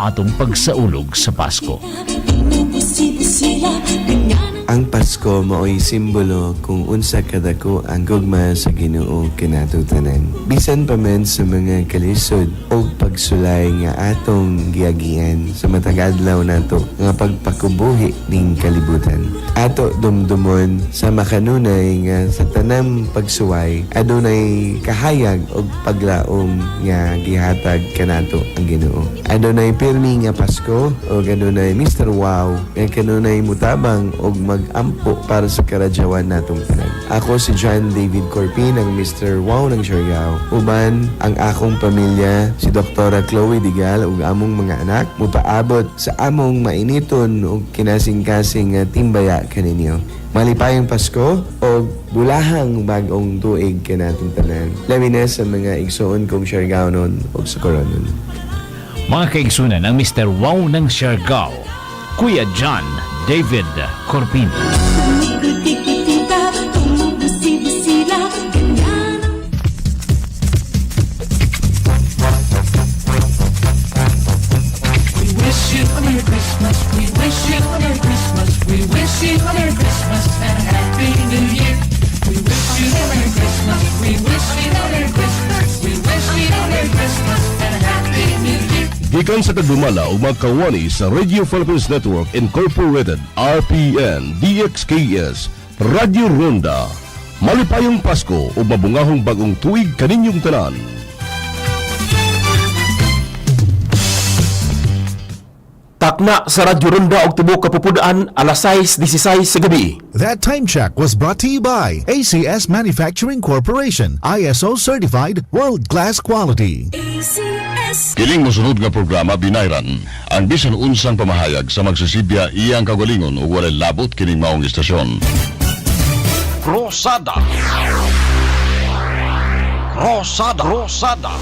atong pagsaulog sa Pasko. Ang Pasko mao'y simbolo kung unsa kadako ang gugma sa Ginoo kinatutanan. Bisan pa man sa mga kalisod o pagsulay nga atong giagian sa matag adlaw nato nga pagpakubuhi ning kalibutan. Ato dumdumon sa makanunay nga sa tanang pagsuway adunay kahayag og paglaom nga gihatag kanato ang Ginoo. Adunay pirmi nga Pasko o adunay Mr. Wow nga kanunay mutabang og mag-ampo para sa karadyawan natong tanan. Ako si John David Corpin, ang Mr. Wow ng Siargao. Uban ang akong pamilya, si Dr. Chloe Digal ug among mga anak, mupaabot sa among mainiton ug kinasing-kasing nga timbaya kaninyo. Malipayong Pasko o bulahang bagong tuig kanatong tanan. Labi na sa mga igsoon kong Siargao nun o sa Coronon. Mga kaigsunan ng Mr. Wow ng Siargao, Kuya John David Corpin. Gikan sa tagdumala o magkawani sa Radio Philippines Network Incorporated, RPN, DXKS, Radio Ronda. Malipayong Pasko o mabungahong bagong tuig kaninyong tanan. Takna sa Radyo Ronda og tibuok kapupudaan alas 6:16 sa gabi. That time check was brought to you by ACS Manufacturing Corporation, ISO certified, world-class quality. Kining mosunod nga programa binayran ang bisan unsang pamahayag sa magsisibya iyang kagalingon o walay labot kining maong istasyon. Rosada. Rosada. Rosada.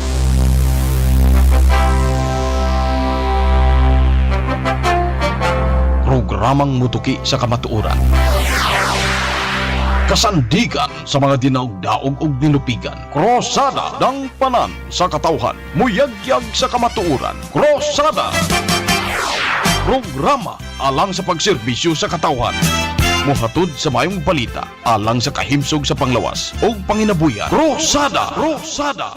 Programang mutuki sa kamatuoran. Kasandigan sa mga dinaog-daog ug nilupigan. Krosada ng panan sa katawhan. Muyagyag sa kamatuoran. Krosada. Programa alang sa pagserbisyo sa katawhan. Muhatod sa mayong balita alang sa kahimsog sa panglawas ug panginabuyan. Krosada. Krosada.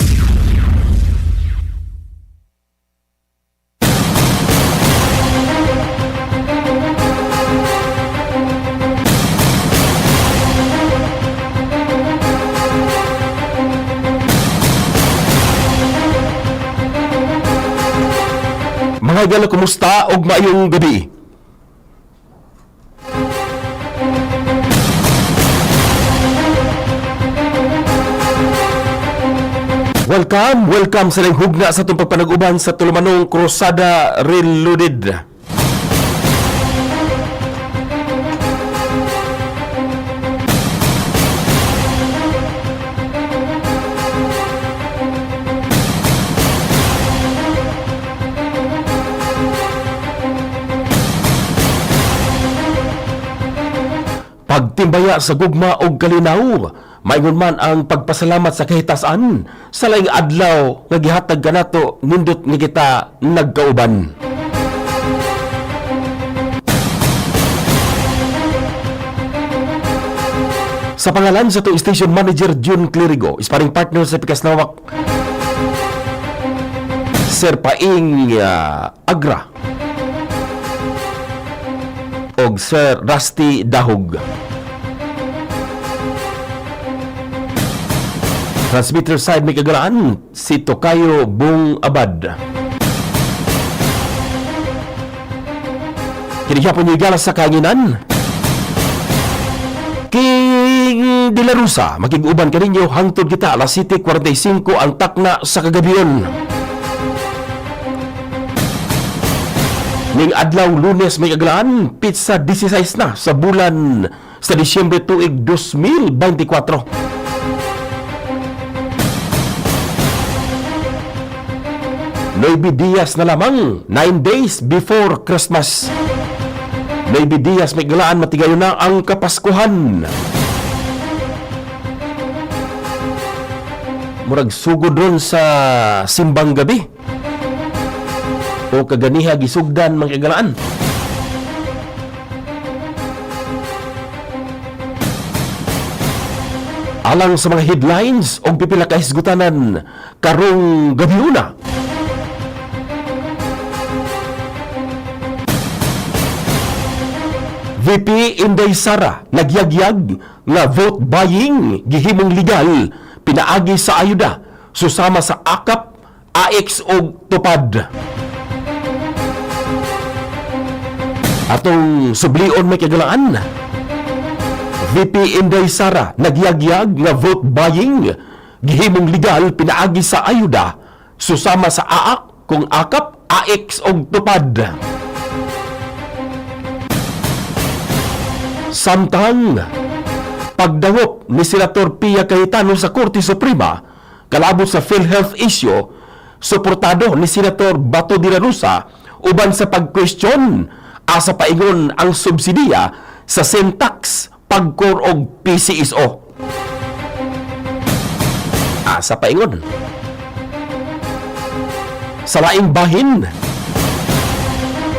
Mga igala, kumusta og maayong gabi? Welcome sa hugna sa itong pagpanag-uban sa tulumanong Krosada Reloaded. Pagtimbaya sa gugma o kalinaw, maingon man ang pagpasalamat sa kahitasan sa laing adlaw nga gihatag kanato nindot ni kita nagkauban. Sa pangalan sa itong station manager June Clerigo, sparring partner sa Pikas Nawak, Sir Paing Agra og Sir Rusty Dahog. Transmitter side may kagalaan si Tokayo Bung Abad. Kinihapon niyo igala sa kanginan King De La Rosa. Makiguban kaninyo hangtod kita alas 7:45 ang takna sa kagabiyon. Ning adlaw Lunes may kagalaan pizza 16 na sa bulan sa Disyembre tuig 2024. Maybe Diaz na lamang 9 days before Christmas. Maybe Diaz may galaan matigayon na ang Kapaskuhan. Murag sugod ron sa simbang gabi. o kaganiha gisugdan mga kagalaan. Alang sa mga headlines o pipila ka hisgutanan karong gabi una. VP Inday Sara nagyagyag nga vote buying gihimong legal pinaagi sa ayuda susama sa AKAP, AX o tupad. Atong sublion may kagalaan. VP Inday Sara nagyagyag nga vote buying gihimong legal pinaagi sa ayuda susama sa AAK kung AKAP, AX o tupad. Samtang pagdawop ni Senator Pia Cayetano sa Korte Suprema kalabot sa PhilHealth issue, suportado ni Senator Bato de la Rosa uban sa pagkwestiyon asa paingon ang subsidiya sa Syntax, Pagcor og PCSO. Asa paingon. Sa laing bahin,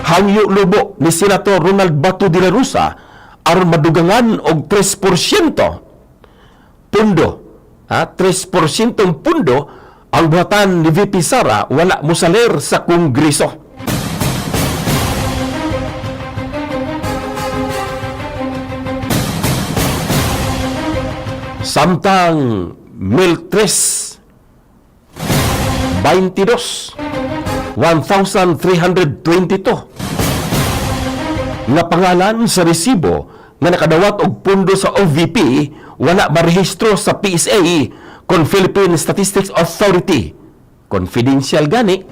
hangyo lubo ni Senator Ronald Bato de la Rosa aron madugangan og 3% pundo. 3% pundo ang buhatan ni VP Sara wala mosaler sa Kongreso. Samtang 1,322 nga pangalan sa resibo nga nakadawat og pundo sa OVP wala marehistro sa PSA kon Philippine Statistics Authority. Confidential gani.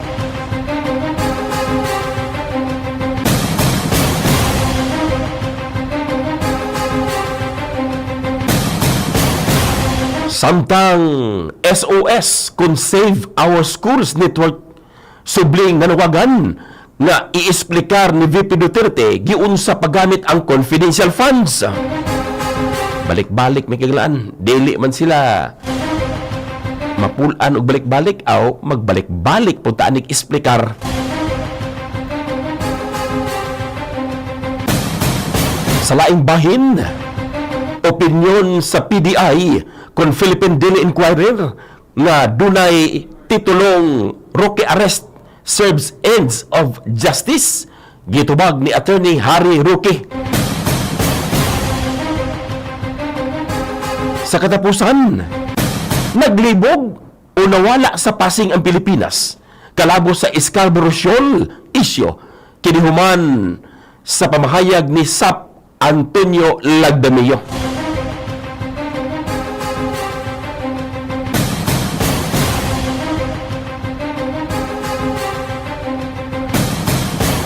Samtang SOS kun Save Our Schools Network subling nanawagan nga iisplikar ni VP Duterte giunsa paggamit ang confidential funds. Balik-balik may kagalaan. Dili man sila mapulan og balik-balik aw magbalik-balik punta anig isplikar. Sa laing bahin, opinyon sa PDI kon Philippine Daily Inquirer nga dunay titulong Roque Arrest serves ends of justice gitubag ni Attorney Harry Roque. Sa katapusan, naglibog o nawala sa Pasig ang Pilipinas kalabo sa Scarborough Shoal issue kinihuman sa pamahayag ni SAP Antonio Lagdamillo.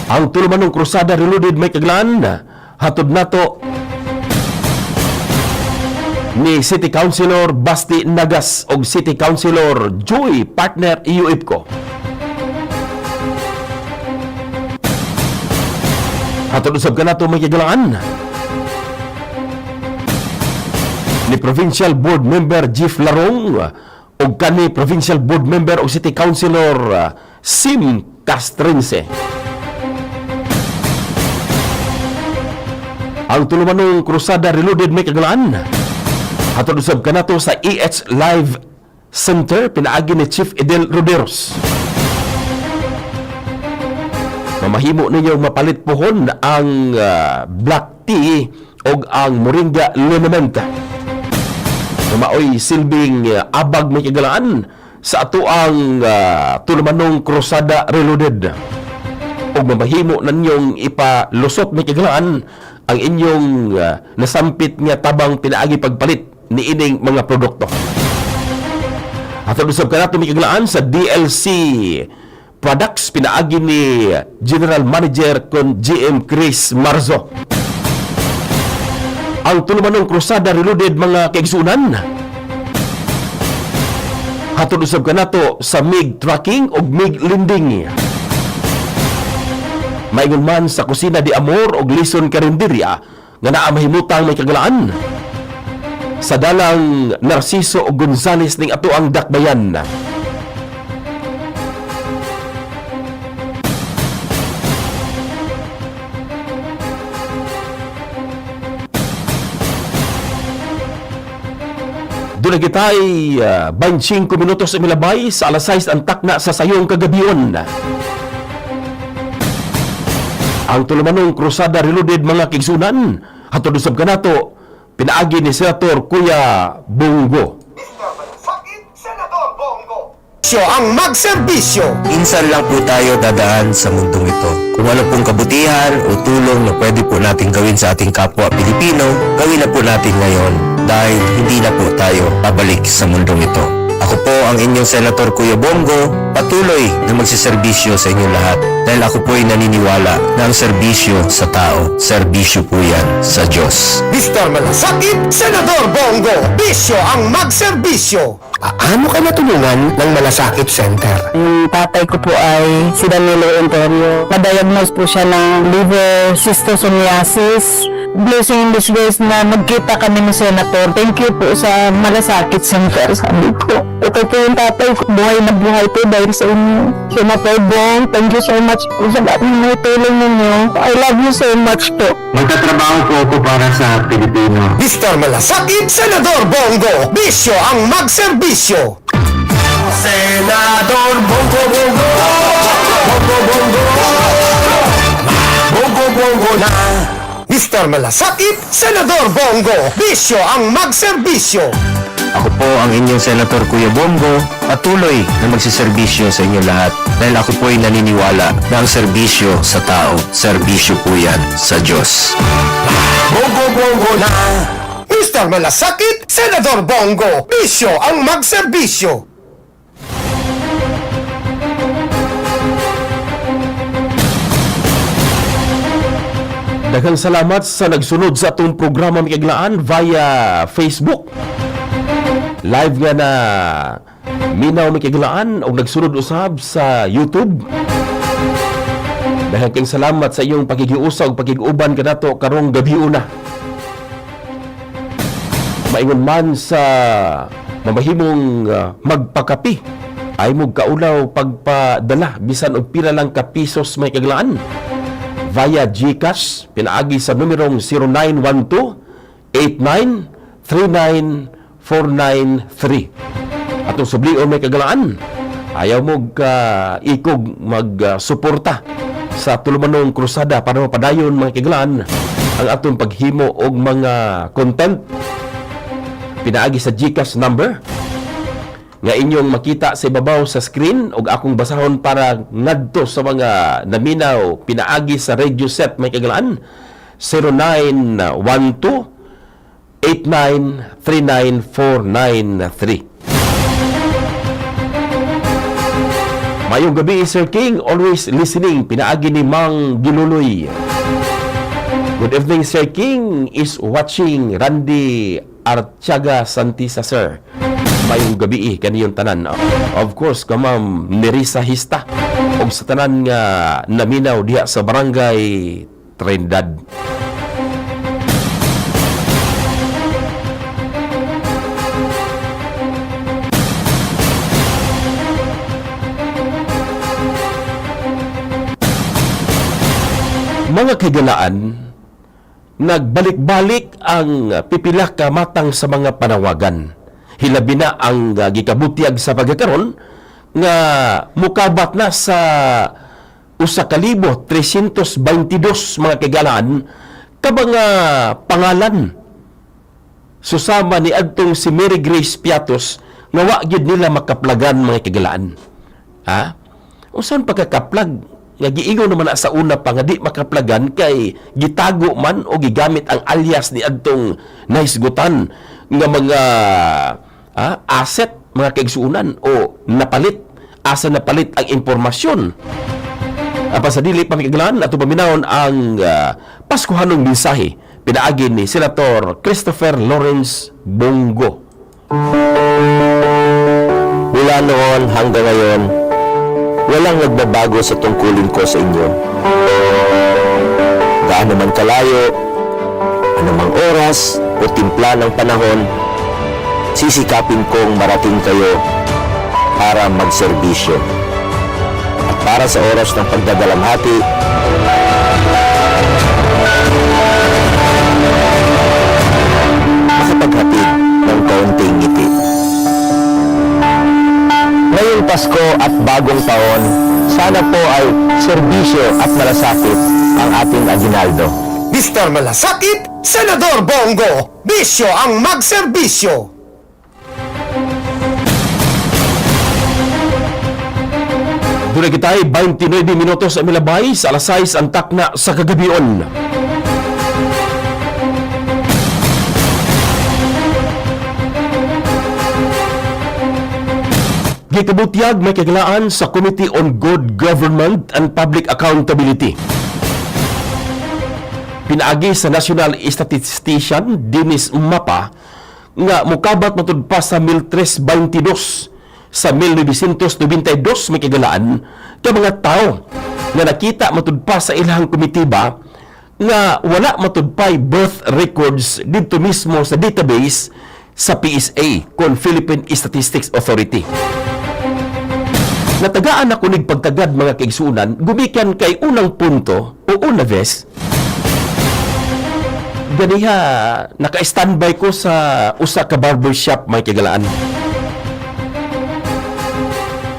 Ang tulumanong krusada reloaded may kaglaan hatod nato ni City Councilor Basti Nagas og City Councilor Joy partner EUIPCO. Hatod usab kanato may kaglaan ni Provincial Board Member Jeff Larong og kani Provincial Board Member og City Councilor Sim Castrense. Ang tulumanong krusada reloaded may kagalaan hatod usab kanato sa EH Live Center pinaagi ni Chief Edel Roderos. Mamahimo ninyo mapalit pohon ang black tea o ang moringa liniment na maoy silbing abag may kagalaan sa ato ang tulumanong krusada reloaded. O mamahimo ninyong ipalusot may kagalaan ang inyong nasampit nga tabang pinaagi pagpalit ni ining mga produkto. Hatod usab kanato may kaglaan sa DLC Products pinaagi ni General Manager kon GM Chris Marzo. Ang tulumanong krusada reloaded mga kaigsunan. Hatod usab kanato sa MIG Tracking o MIG Lending. Maingon man sa Kusina de Amor o Lison Carinderia nga naa mahimutang may kagalaan sa dalang Narciso o Gonzales ning ato ang dakbayan. Doon na kita ay 25 minutos imilabay sa alas 6 ang takna sa sayong kagabion. Ang tulumanong Krusada Reloaded mga kigsunan, hatod usab kanato pinaagi ni Senator Kuya Bongo. Siyo ang magserbisyo. Minsan lang po tayo dadaan sa mundong ito. Kung ano pong kabutihan o tulong na pwede po natin gawin sa ating kapwa Pilipino, gawin na po natin ngayon dahil hindi na po tayo babalik sa mundong ito. Ako po ang inyong Senator Kuya Bongo, patuloy na magsiservisyo sa inyong lahat dahil ako po ay naniniwala na ang serbisyo sa tao, serbisyo po yan sa Diyos. Mr. Malasakit, Senador Bongo. Bisyo ang magserbisyo. Paano ka natulungan ng Malasakit Center? Yung tatay ko po ay si Danilo Antonio. Na-diagnose po siya ng liver schistosomiasis. Blessing in disgrace na magkita kami ni Senator. Thank you po sa Malasakit Center. Sabi ko, ito po yung tatay ko. Buhay na buhay po dahil sa inyo. Senator Bong, thank you so much po sa lahat ng may tulong ninyo. I love you so much po. Magtatrabaho po ako para sa Pilipino. Mr. Malasakit, Senador Bongo. Bisyo ang magserbisyo. Senador Bongo Bongo. Bongo Bongo. Bongo Bongo na. Mr. Malasakit, Senador Bongo. Bisyo ang magserbisyo. Ako po ang inyong Senator Kuya Bongo, patuloy na magsiservisyo sa inyo lahat dahil ako po ay naniniwala na ang serbisyo sa tao, serbisyo po yan sa Diyos. Bongo Bongo na. Mr. Malasakit, Senador Bongo. Bisyo ang magserbisyo. Daghang salamat sa nagsunod sa atong programa mikiglaan via Facebook. Live nga na minaw mikiglaan o nagsunod usab sa YouTube. Daghang salamat sa iyong pakikiusa ug pakiguban kanato karong gabiu na. Maingon man sa mamahimong magpakapi ay mo kaulaw pagpadala bisan og pila lang ka pisos may kaglaan via GCash pinaagi sa numerong 0912-8939-493. Atong sublion may kagalaan, ayaw mo ikog magsuporta sa tulumanong krusada para mapadayon mga kagalaan ang atong paghimo og mga content pinaagi sa GCash number nga inyong makita sa ibabaw sa screen ug akong basahon para ngadto sa mga naminaw pinaagi sa radio set may kagalaan 0912-8939-493. Mayong gabi Sir King, always listening pinaagi ni Mang Giluloy. Good evening Sir King is watching Randy Artiaga Santisa sir. Mayong gabi kaniyong tanan. Of course, kamam Nerissa Hista og sa tanan nga naminaw diha sa barangay Trindad. Mga kagalaan, nagbalik-balik ang pipila ka matang sa mga panawagan. Hilabi na ang gikabutiag sa pagkakaroon nga mukabat na sa 1,322 mga kagalaan ka mga pangalan susama ni adtong si Mary Grace Piatos nga wa gyud nila makaplagan mga kagalaan. Ha? Usan pagkakaplag nga giingon naman na sa una pa nga di makaplagan kay gitago man o gigamit ang alias ni adtong nahisgutan nga mga asset mga kaigsuunan o napalit asa napalit ang impormasyon. Apa sa dili pamigaglan ato paminawon ang Paskuhanong mensahe pinaagi ni Senator Christopher Lawrence Bongo. Mula noon hanggang ngayon, walang nagbabago sa tungkulin ko sa inyo. Gaano man kalayo, anumang oras o timpla ng panahon, sisikapin kong marating kayo para magserbisyo. At para sa oras ng pagdadalamhati, makapaghatid ng kaunting ngiti. Pasko at Bagong Taon, sana po ay serbisyo at malasakit ang ating aginaldo. Mr. Malasakit, Senador Bongo, bisyo ang magserbisyo. Doon kita ay 29 minutos sa milabay sa alas 6 ang takna sa kagabion. Gikabutyag may kagalaan sa Committee on Good Government and Public Accountability. Pinaagi sa National Statistician Dennis Mapa nga mukabat matud pa sa 1322 sa 1992 may kagalaan ka mga tao nga nakita matud pa sa ilang komitiba nga wala matud pa'y birth records dito mismo sa database sa PSA kon Philippine Statistics Authority. Natagaan ako nig pagtagad mga kaigsunan gumikan kay unang punto o una vez ganiha naka-standby ko sa usa ka barbershop may kagalaan.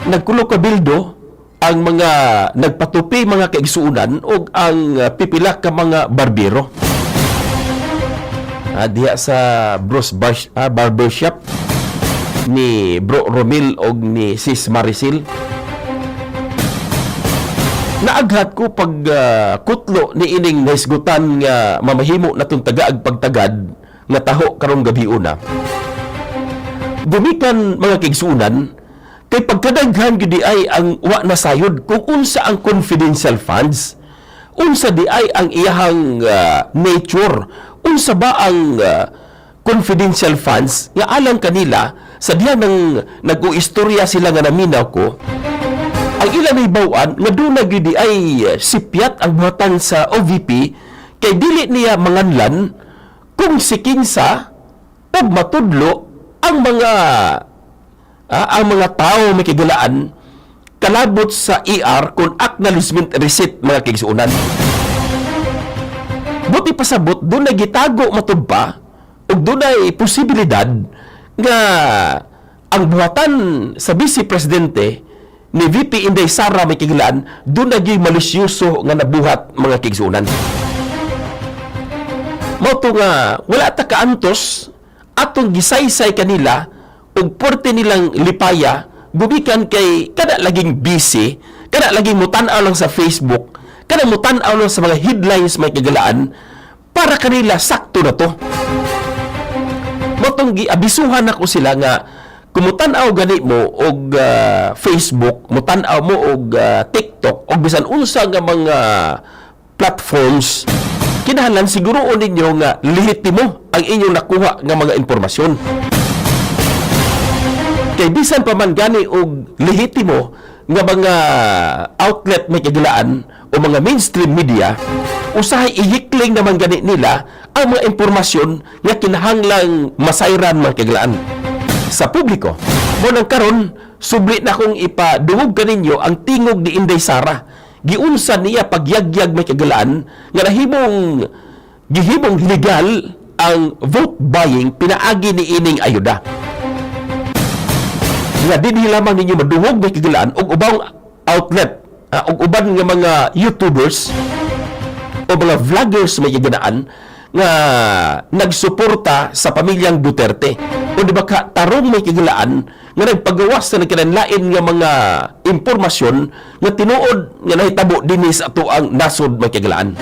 Nagkulo ka bildo ang mga nagpatupi mga kaigsuunan o ang pipila ka mga barbero. Diya sa Bruce Barbershop ni Bro Romil o ni Sis Maricel. Naaghat ko pag kutlo ni ining naisgutan nga mamahimo natong tagaag pagtagad nga taho karong gabi una. Gumikan mga kaigsuunan kay pagkadaghan gidi ay ang wa nasayod kung unsa ang confidential funds, unsa di ay ang iyahang nature, unsa ba ang confidential funds nga alang kanila sa diha nang nag-uistorya sila nga naminaw ko. Ang ilang ibawan nga doon gidi ay sipyat ang buhatan sa OVP kay dili niya manganlan kung si kinsa o matudlo ang mga tao may kagalaan kalabot sa ER kung acknowledgement receipt mga kaigsuunan. Buti pasabot doon na gitago matugpa o doon ay posibilidad nga ang buhatan sa Vice Presidente ni VP Inday Sara may kagalaan doon na malisyoso nga nabuhat mga kaigsuunan. Mauto nga wala ta kaantos atong gisaysay kanila ug porte nilang lipaya gubikan kay kada laging busy, kada laging mutan-aw lang sa Facebook, kada mutan-aw lang sa mga headlines may kagalaan para kanila sakto na to. Motong giabisuhan ako sila nga kumutan-aw gani mo og Facebook, mutan-aw mo og TikTok og bisan unsa nga mga platforms, kinahanglan siguroon ninyo nga lehitimo ang inyong nakuha nga mga impormasyon. Kay bisan pa man gani og lehitimo nga mga outlet may kagalaan o mga mainstream media, usahay ihikling naman gani nila ang mga impormasyon nga kinahanglang masayran mga kagalaan sa publiko. Mo nang karon subli na kong ipadungog kaninyo ang tingog ni Inday Sara. Giunsa niya pagyagyag may kagalaan nga gihimong legal ang vote buying pinaagi ni ining ayuda. Nga dinhi lamang ninyo madungog may kagalaan og ubang outlet og uban nga mga YouTubers o mga vloggers may kaganaan nga nagsuporta sa pamilyang Duterte o di ba ka tarong may kagalaan nga nagpagawas sa nagkinanlain nga mga impormasyon nga tinuod nga nahitabo dinhi sa ato ang nasod may kagalaan.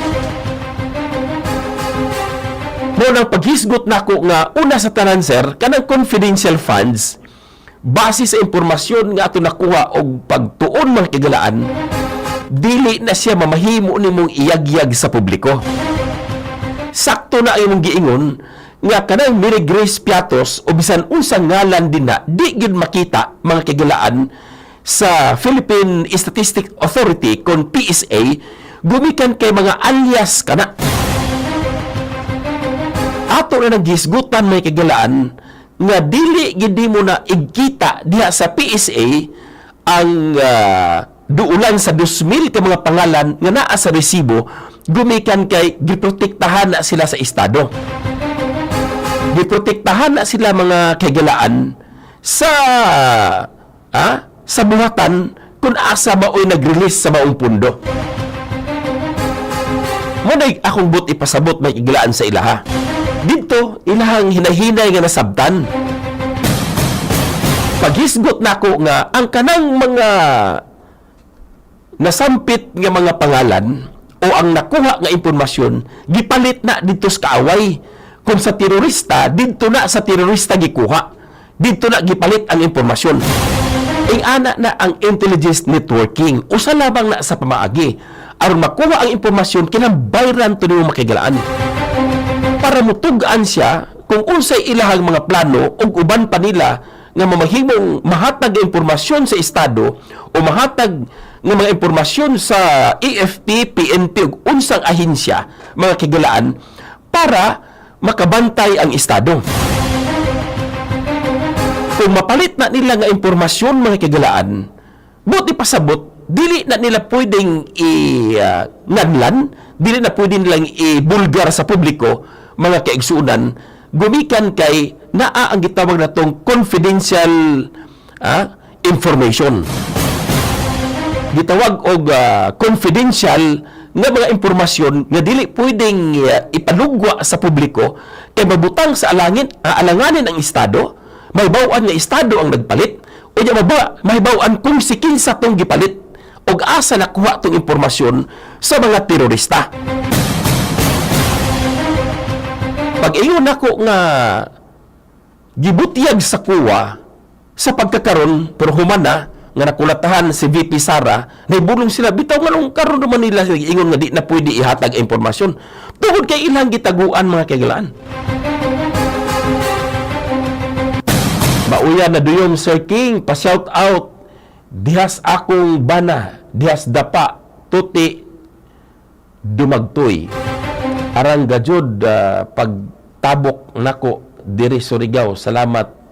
Mo nang paghisgot nako nga una sa tanan sir kanang confidential funds base sa impormasyon nga ato nakuha og pagtuon man kagalaan, dili na siya mamahimo nimong iyagyag sa publiko. Sakto na imong giingon nga kanang Mary Grace Piatos o bisan unsang ngalan din na di gid makita mga kagalaan sa Philippine Statistics Authority kon PSA gumikan kay mga alias kana. Ato na naghisgutan may kagalaan nga dili gindi mo na igkita diha sa PSA ang duulan sa 2,000 ka mga pangalan nga naa sa resibo gumikan kay giprotektahan na sila sa estado. Giprotektahan na sila mga kagalaan sa sa buhatan kung asa maoy nag-release sa maong pundo. Munay akong but ipasabot may iglaan sa ilaha. Dito, ilahang hinahinay nga nasabtan. Paghisgot nako nga ang kanang mga nasampit nga mga pangalan o ang nakuha nga impormasyon gipalit na dito sa kaaway. Kung sa terorista, dito na sa terorista gikuha. Dito na gipalit ang impormasyon. Ing ana na ang intelligence networking. Usa lamang na sa pamaagi. Aron makuha ang impormasyon kinambayran to nimo makigalaan. Para mutugaan siya kung unsay ilahang mga plano ug uban pa nila nga mamahimong mahatag nga impormasyon sa estado o mahatag nga mga impormasyon sa AFP, PNP ug unsang ahensya mga kigalaan para makabantay ang estado. Kung mapalit na nila nga impormasyon mga kigalaan, buti pasabot, dili na nila pwedeng ngadlan, dili na pwedeng nilang ibulgar sa publiko mga kaigsuunan, gumikan kay naa ang gitawag na tong confidential information. Gitawag og confidential nga mga impormasyon nga dili pwedeng ipalugwa sa publiko kay mabutang sa alanganin ang estado, mahibaw-an nga estado ang nagpalit o mahibaw-an kung si kinsa tong gipalit og asa nakuha tong impormasyon sa mga terorista. Pag-ingon nako nga gibutyag sa kuwa sa pagkakaroon pero human na nga nakulatahan si VP Sara, naibulong sila, bitaw manong karon naman nila ingon nga di na pwede ihatag impormasyon. Tungod kay ilang gitaguan mga kaigalaan. Mauya na duyong Sir King, pa-shout out, dihas akong bana, dihas dapa, tuti, dumagtoy. Arang gajud pagtabok nako diri Surigao. Salamat.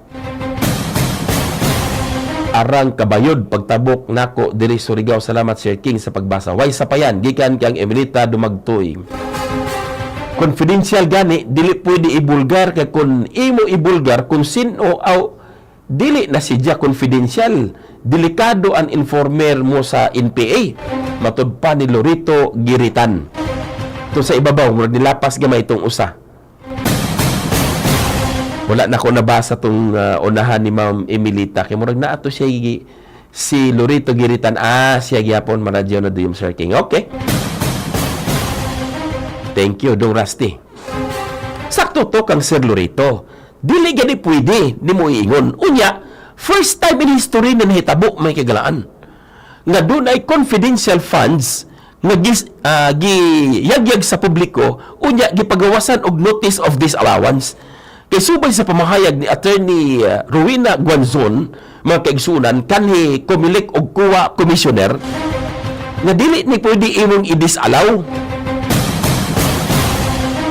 Arang kabayod pagtabok nako diri Surigao. Salamat Sir King sa pagbasa. Way sapayan gikan kang Emilita Dumagtoy. Confidential gani dili pwede ibulgar kay kun imo ibulgar kung sino aw dili na siya confidential. Delikado ang informer mo sa NPA. Matud pa ni Lorito Giritan. To sa ibabaw murag nilapas gamay itong usa. Wala na ko nabasa tong unahan ni Ma'am Emilita. Kaya murag na ato siya si Lorito Giritan. Siya gyapon manadyo na doon Sir King. Okay. Thank you, Dong Rusty. Sakto to kang Sir Lorito. Dili gani pwede ni mo iingon. Unya, first time in history na nahitabo may kagalaan. Nga doon ay confidential funds nga giyagyag sa publiko, unya gipagawasan og notice of disallowance. Kay subay sa pamahayag ni Attorney Rowena Guanzon, mga kaigsunan, kanhi Comelec og COA Commissioner, nga dili ni pwede imong i-disallow.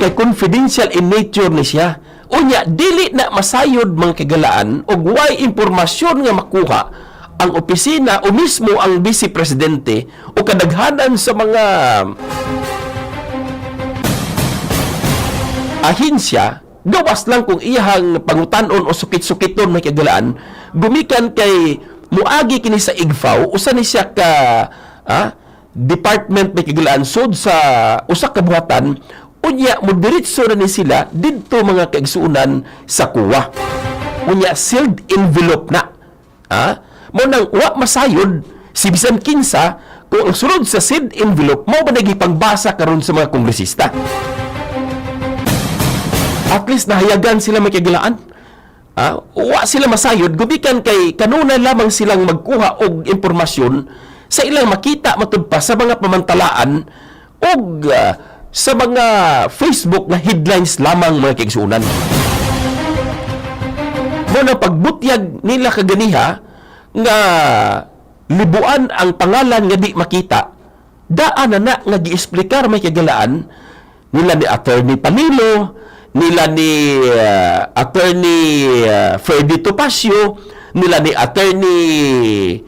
Kay confidential in nature ni siya. Unya, dili na masayod mga kagalaan og way impormasyon nga makuha ang opisina o mismo ang Vice Presidente o kadaghanan sa mga ahensya, gawas lang kung iyahang pangutanon o sukit-sukiton may kagalaan, gumikan kay muagi kini sa IGFAO, usa ni siya ka department may kagalaan sud sa usa ka buhatan, unya mo diretso na ni sila didto mga kaigsuunan sa kuwa. Unya sealed envelope na. Mo nang wa masayod si bisan kinsa kung ang sunod sa sealed envelope mo ba nagipangbasa karon sa mga kongresista. At least nahayagan sila makigilaan. Wa sila masayod gubikan kay kanunay lamang silang magkuha og impormasyon sa ilang makita matud pa sa mga pamantalaan og sa mga Facebook na headlines lamang mga kaigsuunan. Mo na pagbutyag nila kaganiha nga libuan ang pangalan nga di makita, daan na nga gi-explicar may kagalaan nila ni Attorney Panilo, nila ni Attorney Freddy Topacio, nila ni Attorney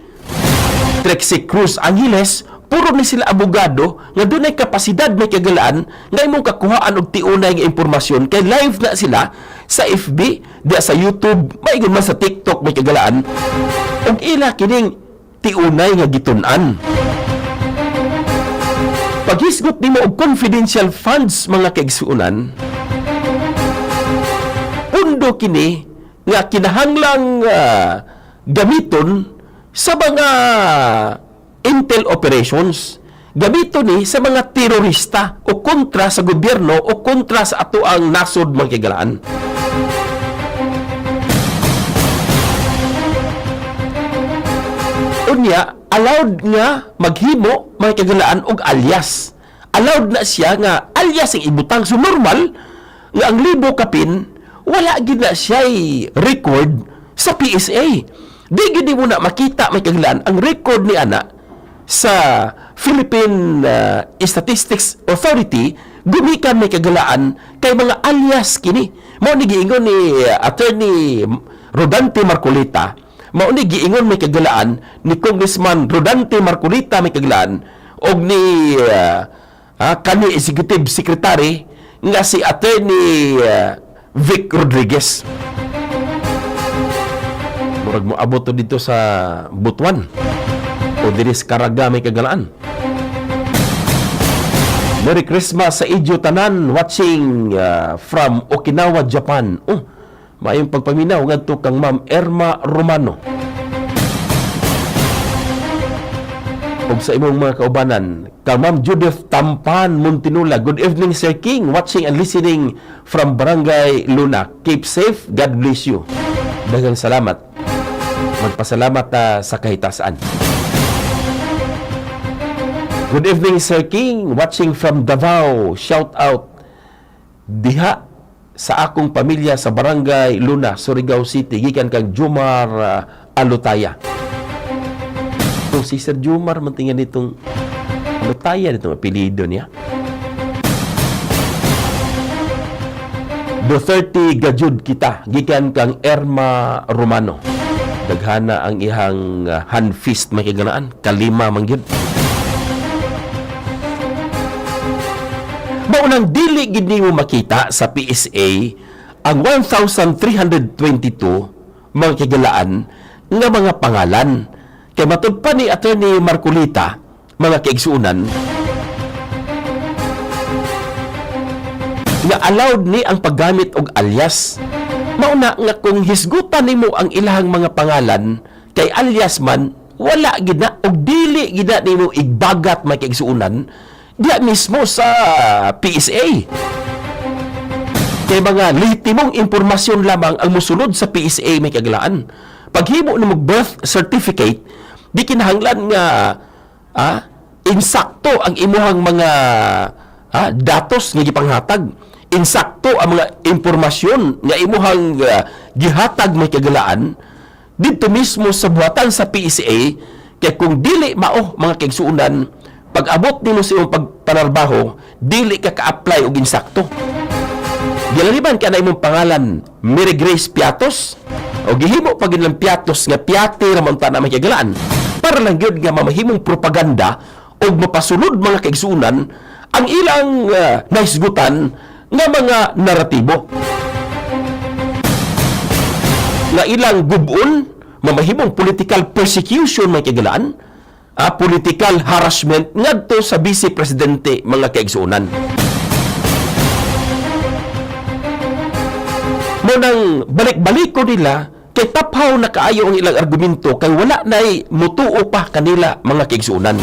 Trexie Cruz Angeles. Puro ni sila abogado nga doon ay kapasidad may kagalaan nga imong kakuhaan og tiunay nga impormasyon kay live na sila sa FB, sa YouTube, maigon man sa TikTok may kagalaan. Og ila kining tiunay nga gitun-an. Paghisgot nimo og confidential funds mga kaigsuonan, pundo kini nga kinahanglang gamiton sa mga intel operations. Gamiton ni sa mga terorista o kontra sa gobyerno o kontra sa ato ang nasod mga kaigalaan. Unya, allowed nga maghimo mga kagalaan og alias. Allowed na siya nga alias ang ibutang. So normal nga ang libo kapin wala gid na siya record sa PSA. Di gid mo na makita mga kagalaan ang record ni ana sa Philippine Statistics Authority. Gumikan may kagalaan kay mga alias kini. Mao ni giingon ni Attorney Rodante Marcolita. Mao ni giingon may kagalaan ni Congressman Rodante Marcolita may kagalaan og ni kani Executive Secretary nga si Attorney Vic Rodriguez. Murag mo abot to dito sa Butuan o diri sa Caraga may kagalaan. Merry Christmas sa Idyo Tanan watching from Okinawa, Japan. Maayong pagpaminaw ngadto kang Ma'am Erma Romano. Og sa imong mga kaubanan, kang Ma'am Judith Tampan Muntinula. Good evening, Sir King. Watching and listening from Barangay Luna. Keep safe. God bless you. Daghang salamat. Magpasalamat sa kahitasan. Good evening, Sir King. Watching from Davao. Shout out diha sa akong pamilya sa Barangay Luna, Surigao City. Gikan kang Jumar Alutaya. So, si Sir Jumar, mantingan itong Alutaya, itong apelido niya. Duterte Gajud kita. Gikan kang Erma Romano. Daghana ang ihang hand fist makiganaan. Kalima mangyud. Maunang dili gid nimo makita sa PSA ang 1,322 mga kagalaan nga mga pangalan. Kay matud pa ni Attorney Marcolita, mga kaigsuunan, nga allowed ni ang paggamit og alias. Mauna nga kung hisgutan nimo ang ilahang mga pangalan kay alias man, wala gid na og dili gid na nimo igbagat mga kaigsuunan diya mismo sa PSA. Kay mga lehitimong impormasyon lamang ang musulod sa PSA may kagalaan. Paghimo ni mo birth certificate, di kinahanglan nga insakto ang imuhang mga datos nga gipanghatag. Insakto ang mga impormasyon nga imuhang gihatag may kagalaan dito mismo sa buhatan sa PSA. Kay kung dili mao mga kaigsuunan, pag abot nimo sa imong pagpanarbaho, dili ka ka-apply og insakto. Gilaliban ka na imong pangalan Mary Grace Piatos o gihimo pag ilang Piatos nga Piati ramon ta na makagalaan para lang gyud nga mamahimong propaganda o mapasulod mga kaigsuunan ang ilang naisgutan nga mga naratibo. Nga ilang gubon mamahimong political persecution mga kagalaan, political harassment ngadto sa Vice Presidente mga kaigsuunan. Munang balik-balik ko nila kay taphaw na kaayo ang ilang argumento kay wala na'y mutuo pa kanila mga kaigsuunan.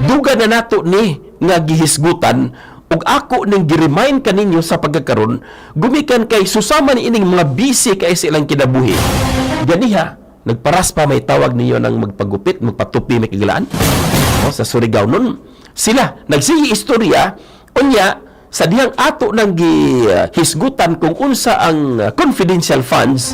Duga na nato ni nga gihisgutan ug ako ning gi-remind kaninyo sa pagkakaron gumikan kay susama ni ining mga busy kay sa ilang kinabuhi. Ganiha nagparas pa may tawag niyo ng magpagupit, magpatupi may kagalaan. Sa Surigao nun, sila nagsihi istorya, unya, sa dihang ato nang gihisgutan kung unsa ang confidential funds,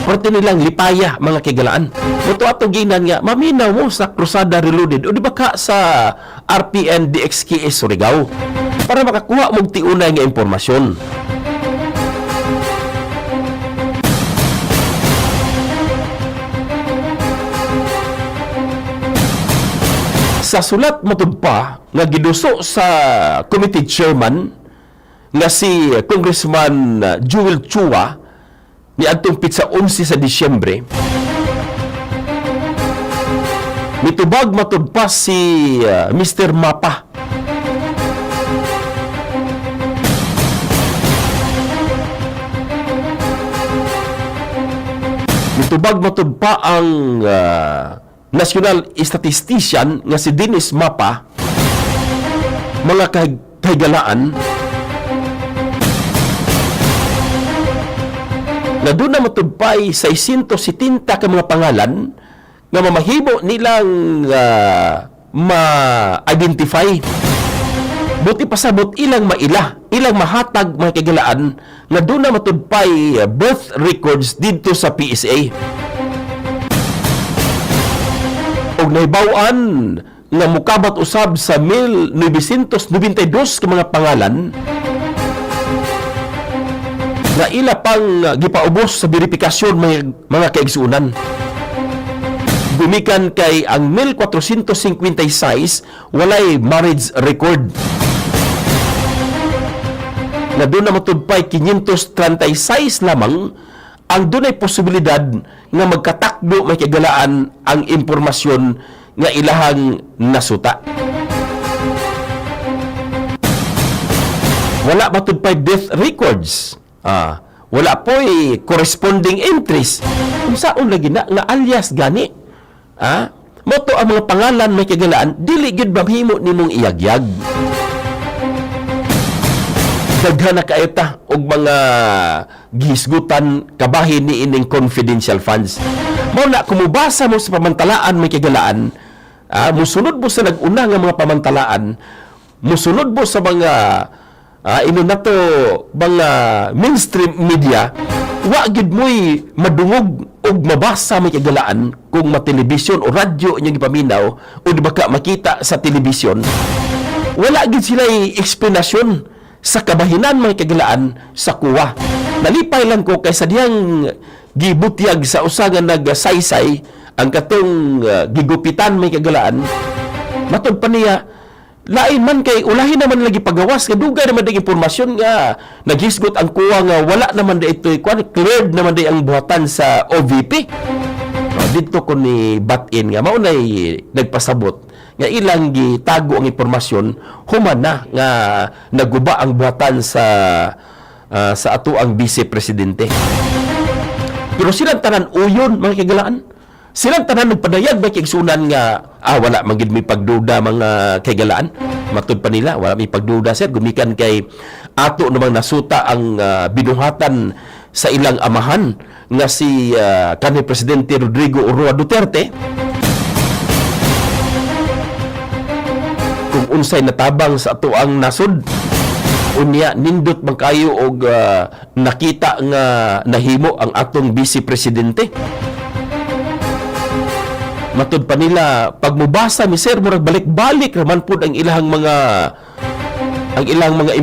porte nilang lipaya mga kagalaan. Ito ato ginan nga, maminaw mo sa Crusada Reloaded, o di ba ka sa RPN DXKS Surigao, para makakuha mong tiunay nga impormasyon. Sa sulat matud pa nga giduso sa committee chairman nga si Congressman Joel Chua ni adtong pitsa 11 sa Disyembre, Mitubag matud pa si Mr. Mapa. Mitubag matud pa ang national statistician nga si Dennis Mapa, mga kahigalaan na doon na matudpay 670 ka mga pangalan nga mamahimo nilang ma-identify. Buti pasabot ilang ilang mahatag mga kagilaan nga doon na matudpay birth records dito sa PSA. Og naibawan nga mukabat usab sa 1992 ka mga pangalan na ila pang gipaubos sa verifikasyon mga kaigsuunan. Gumikan kay ang 1456 walay marriage record. Na doon na matudpay 536 lamang ang doon ay posibilidad nga magkatakbo may kagalaan ang impormasyon nga ilahang nasuta. Wala matudpay death records. Wala po'y corresponding entries. Kung saan lagi na nga alias gani. Moto ang mga pangalan may kagalaan, dili gid mahimo nimong iyagyag. Daghan na kaita og mga gihisgutan kabahin ni ining confidential funds. Mao na kumubasa mo sa pamantalaan may kagalaan, musunod mo sa nag-una nga mga pamantalaan, musunod mo sa mga nato mga mainstream media, wa gid mo'y madungog og mabasa may kagalaan kung matelebisyon o radyo inyong ipaminaw o di ba ka makita sa telebisyon. Wala gid sila eksplanasyon sa kabahinan may kagalaan sa kuwa. Nalipay lang ko kay sa diyang gibutyag sa usagan nagsaysay ang katong gigupitan may kagalaan. Matod pa niya, lain man kay ulahin naman lagi pagawas kay dugay naman ding impormasyon nga naghisgot ang kuwa nga wala naman da ito cleared naman di ang buhatan sa OVP. Dito ko ni batin nga maunay nagpasabot nga ilang gitago ang impormasyon human na nga naguba ang buhatan sa ato ang vice presidente. Pero silang tanan uyon mga kagalaan. Silang tanan nagpadayag may kigsunan nga wala man gid may pagduda mga kagalaan. Matud pa nila wala may pagduda sir gumikan kay ato namang nasuta ang binuhatan sa ilang amahan nga si kanhi presidente Rodrigo Roa Duterte. Kung unsay natabang sa ato ang nasod, unya nindot man kayo og nakita nga nahimo ang atong vice presidente. Matud pa nila pag mubasa mi sir murag balik-balik raman pud ang ilang mga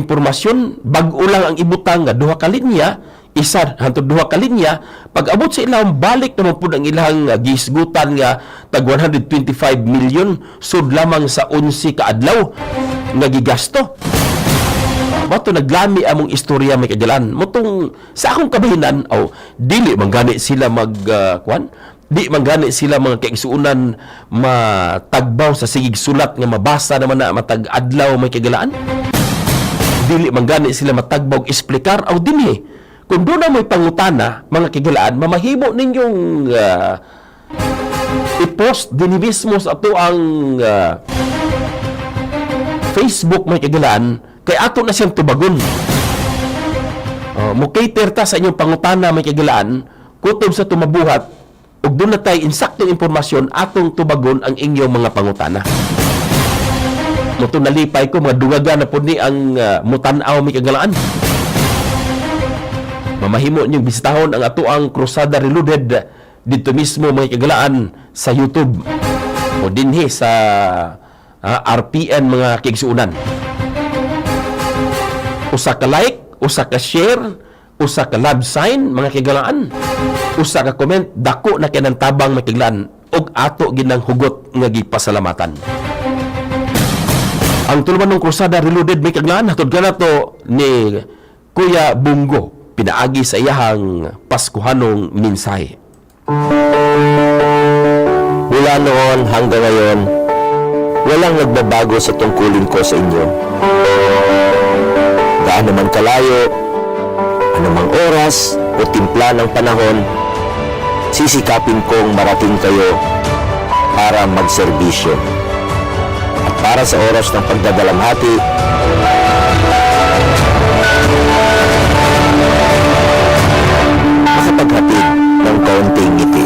impormasyon, bag-o lang ang ibutang nga duha ka linya, isa hantod duha ka linya, pag abot sa ilang balik naman pud ang ilang gisgutan nga tag 125 million sud lamang sa 11 ka adlaw nga gigasto. Mato naglami among istorya may kadalan. Motong sa akong kabahinan, dili man gani sila di man gani sila mga kaigsuunan matagbaw sa sigig sulat nga mabasa naman na matag adlaw may kagalaan. Dili man gani sila matagbaw eksplikar aw dinhi. Kung doon na may pangutana mga kagalaan, mamahimo ninyong i-post din mismo sa ato ang Facebook may kagalaan kay ato na siyang tubagon. Mukater ta sa inyong pangutana may kagalaan kutob sa tumabuhat ug doon na tayo insaktong impormasyon atong tubagon ang inyong mga pangutana. Muto nalipay ko mga dugaga na po ni ang mutanaw may kagalaan. Mamahimo niyong bisitahon ang ato ang Crusada Reloaded dito mismo mga kagalaan sa YouTube o dinhi sa RPN mga kigsuunan. Usa ka like, usa ka share, usa ka love sign mga kagalaan, usa ka comment, dako na kinang tabang mga kagalaan og ato ginang hugot nga gipasalamatan. Ang tuluman ng Crusada Reloaded may kagalaan hatod kanato ni Kuya Bungo pinaagi sa iyahang Paskuhanong mensahe. Mga Mula noon hanggang ngayon, walang nagbabago sa tungkulin ko sa inyo. Gaano man kalayo, anumang oras o timpla ng panahon, sisikapin kong marating kayo para magserbisyo. At para sa oras ng pagdadalamhati, makapaghatid ng kaunting ngiti.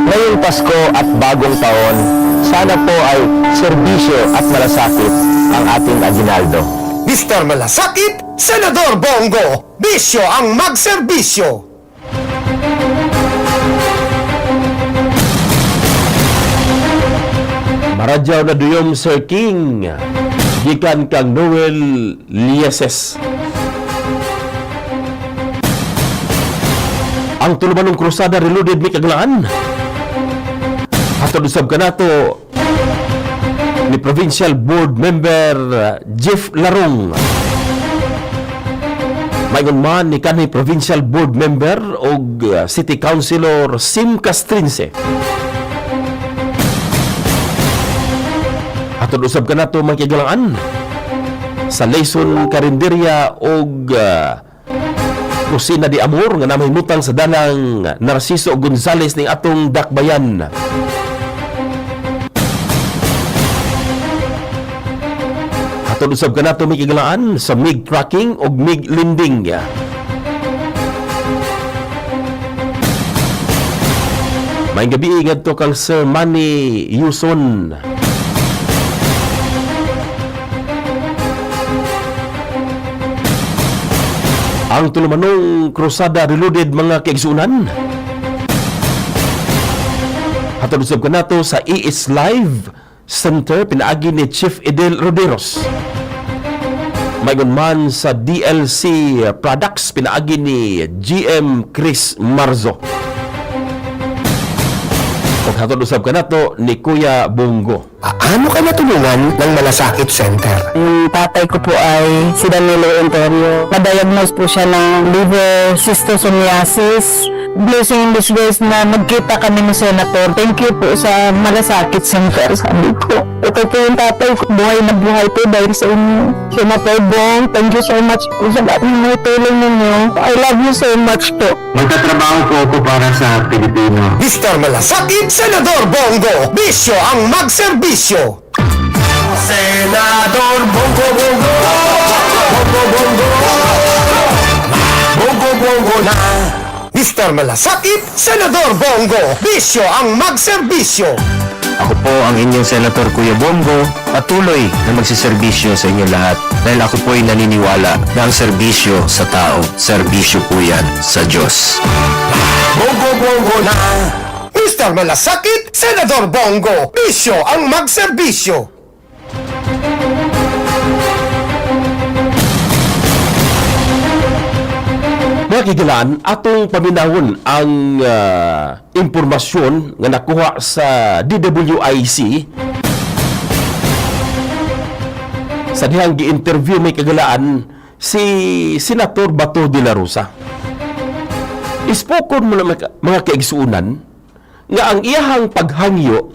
Ngayong Pasko at bagong taon, sana po ay serbisyo at malasakit ang ating aginaldo. Mr. Malasakit, Senador Bongo, bisyo ang magserbisyo. Maradyaw na duyom Sir King, gikan kang Noel Lieses. Ang tulumanong krusada reloaded may kaglaan. Hatod usab ka nato ni Provincial Board Member Jeff Larong. Mayon man ni kanhi Provincial Board Member og City Councilor Sim Castrinse. Hatod usab ka nato magkigalangan sa Layson Carinderia og Kusina di Amor nga namahimutang sa danang Narciso Gonzales ning atong dakbayan. Hatod usab ka nato magkigalangan sa MIG Tracking og MIG Lending. May gabi ngadto kang Sir Manny Yuson. Ang tulumanong krusada reloaded mga kaigsunan. Hatod usab ka nato sa ES Live Center pinaagi ni Chief Edel Roderos. Maygon man sa DLC Products pinaagi ni GM Chris Marzo. Ug hatod usab ka nato ni Kuya Bongo. Paano ka natulungan ng Malasakit Center? Yung tatay ko po ay si Danilo Ontario. Na-diagnose po siya ng liver schistosomiasis. Blessing in disguise na nagkita kami ng senator. Thank you po sa Malasakit Center. Sabi ko, ito po yung tatay ko. Buhay na buhay po dahil sa inyo. Senator Bong, thank you so much po sa lahat ng mga tulong ninyo. I love you so much po. Magtatrabaho po ako para sa Pilipino. Mr. Malasakit, Senador Bongo, bisyo ang magserbisyo. Senador Bongo Bongo, Bongo Bongo, Bongo Bongo na. Mr. Malasakit, Senador Bongo, bisyo ang magserbisyo. Ako po ang inyong Senator Kuya Bongo, patuloy na magsiservisyo sa inyo lahat dahil ako po ay naniniwala na ang serbisyo sa tao, serbisyo po yan sa Diyos. Bongo Bongo na. Mr. Malasakit, Senador Bongo, bisyo ang magserbisyo. Mga kigalaan, atong paminawon ang impormasyon nga nakuha sa DWIC sa dihang gi-interview may kagalaan si Senator Bato de la Rosa. Ispokon mo na mga kaigsuunan nga ang iyahang paghangyo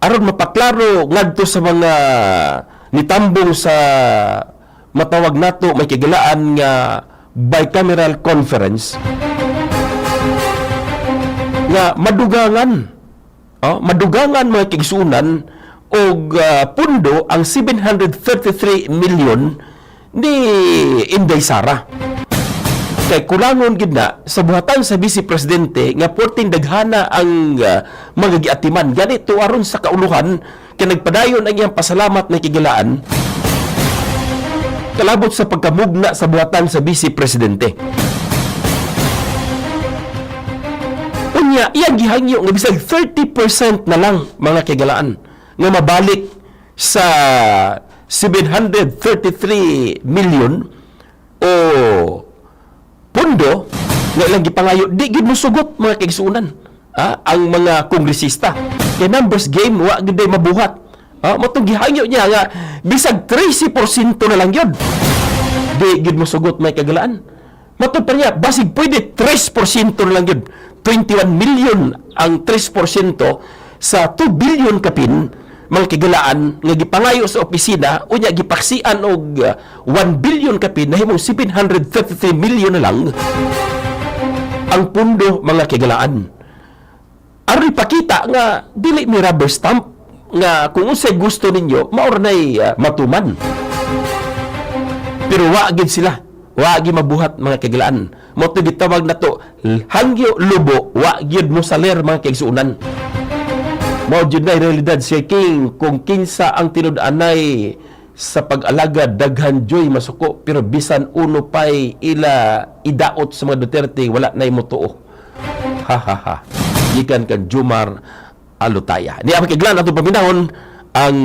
aron mapaklaro ngadto sa mga nitambong sa matawag nato may kagalaan nga bicameral conference nga madugangan mga kaigsuunan og pundo ang 733 million ni Inday Sara. Kay kulangon gid na sa buhatan sa Vice Presidente nga porting daghana ang mga giatiman ganito aron sa kauluhan kay nagpadayon ang iyang pasalamat na kigilaan kalabot sa pagkamugna sa buhatan sa Vice Presidente. Unya, iyang gihangyo nga bisag 30% na lang mga kigalaan nga mabalik sa 733 million o pondo nga ilang gipangayo di gid mosugot mga kaigsuunan ang mga kongresista kay numbers game wa gid mabuhat. Matong gihangyo niya nga bisag 13% na lang yun di gid mosugot may kagalaan. Matod pa niya, basig pwede 3% lang yun. 21 million ang 3% sa 2 billion kapin mga kigalaan nga gipangayo sa opisina unya gipaksian og 1 billion kapin nahimong 733 million na lang ang pundo mga kigalaan. Aron ipakita nga dili mi rubber stamp nga kung unsay gusto ninyo mao nay matuman. Pero wa gid sila. Wa gi mabuhat mga kigalaan. Mo to gitawag nato hangyo lubo wa gyud mo saler mga kaigsuunan. Mao jud na realidad Sir King kung kinsa ang tinud-anay sa pag-alaga daghan joy masuko pero bisan uno pay ila idaot sa mga Duterte wala nay motuo. Ha ha ha. Gikan kan Jumar Alutaya. Ni ang kiglan ato paminahon ang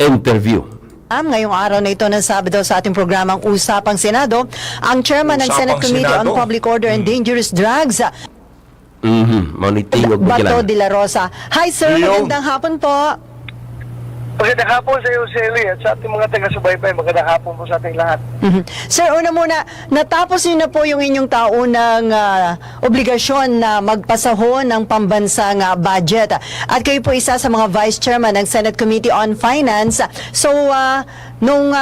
interview. Ngayong araw na ito ng Sabado sa ating programang Usapang Senado, ang chairman ng Senate Committee on Public Order and Dangerous Drugs, Moniting og Bato de la Rosa. Hi sir, magandang hapon po. Magandang hapon sa iyo, Sally, at sa ating mga taga-subaybay. Magandang hapon po sa ating lahat. Sir, una muna, natapos niyo na po yung inyong taunang obligasyon na magpasaho ng pambansang budget. At kayo po isa sa mga Vice Chairman ng Senate Committee on Finance. So, nung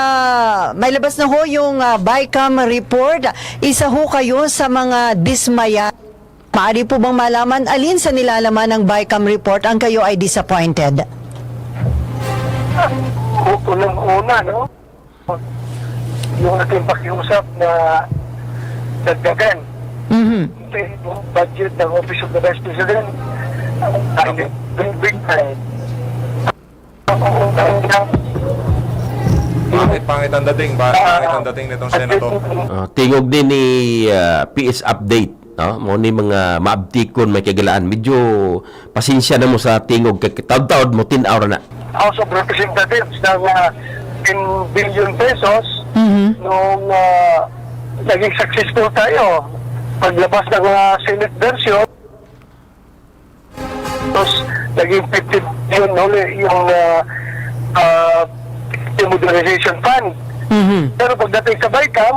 may labas na ho yung BICAM report, isa ho kayo sa mga dismaya. Maaari po bang malaman alin sa nilalaman ng BICAM report ang kayo ay disappointed? Unang-una, no? Yung ating pakiusap na dagdagan. Yung budget ng Office of the Vice President ay big time. Pangit ang dating. Pangit ang dating nitong senator. Tingog din ni PS Update. No? Mo ni mga maabtikon may kagalaan. Medyo pasensya na mo sa tingog. Taod-taod mo, tinaw na. House of Representatives ng 10 billion pesos nung naging successful tayo. Paglabas ng Senate version, tapos naging 50 billion ulit yung modernization fund. Pero pagdating sa BICAM,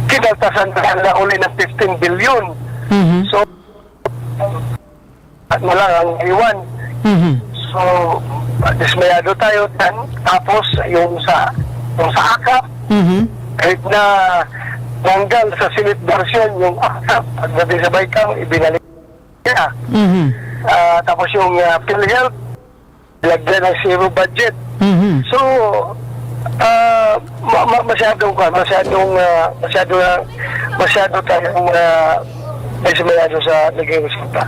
kinaltasan na ulit ng 15 billion. So, at malang ang iwan. So, dismayado tayo dan. Tapos, yung sa AKAP, kahit na nanggal sa Senate version, yung AKAP, pagdating sa BICAM, ibinalik niya. Tapos yung PhilHealth, lagyan ng zero budget. So, masyado tayong dismayado sa naging resulta.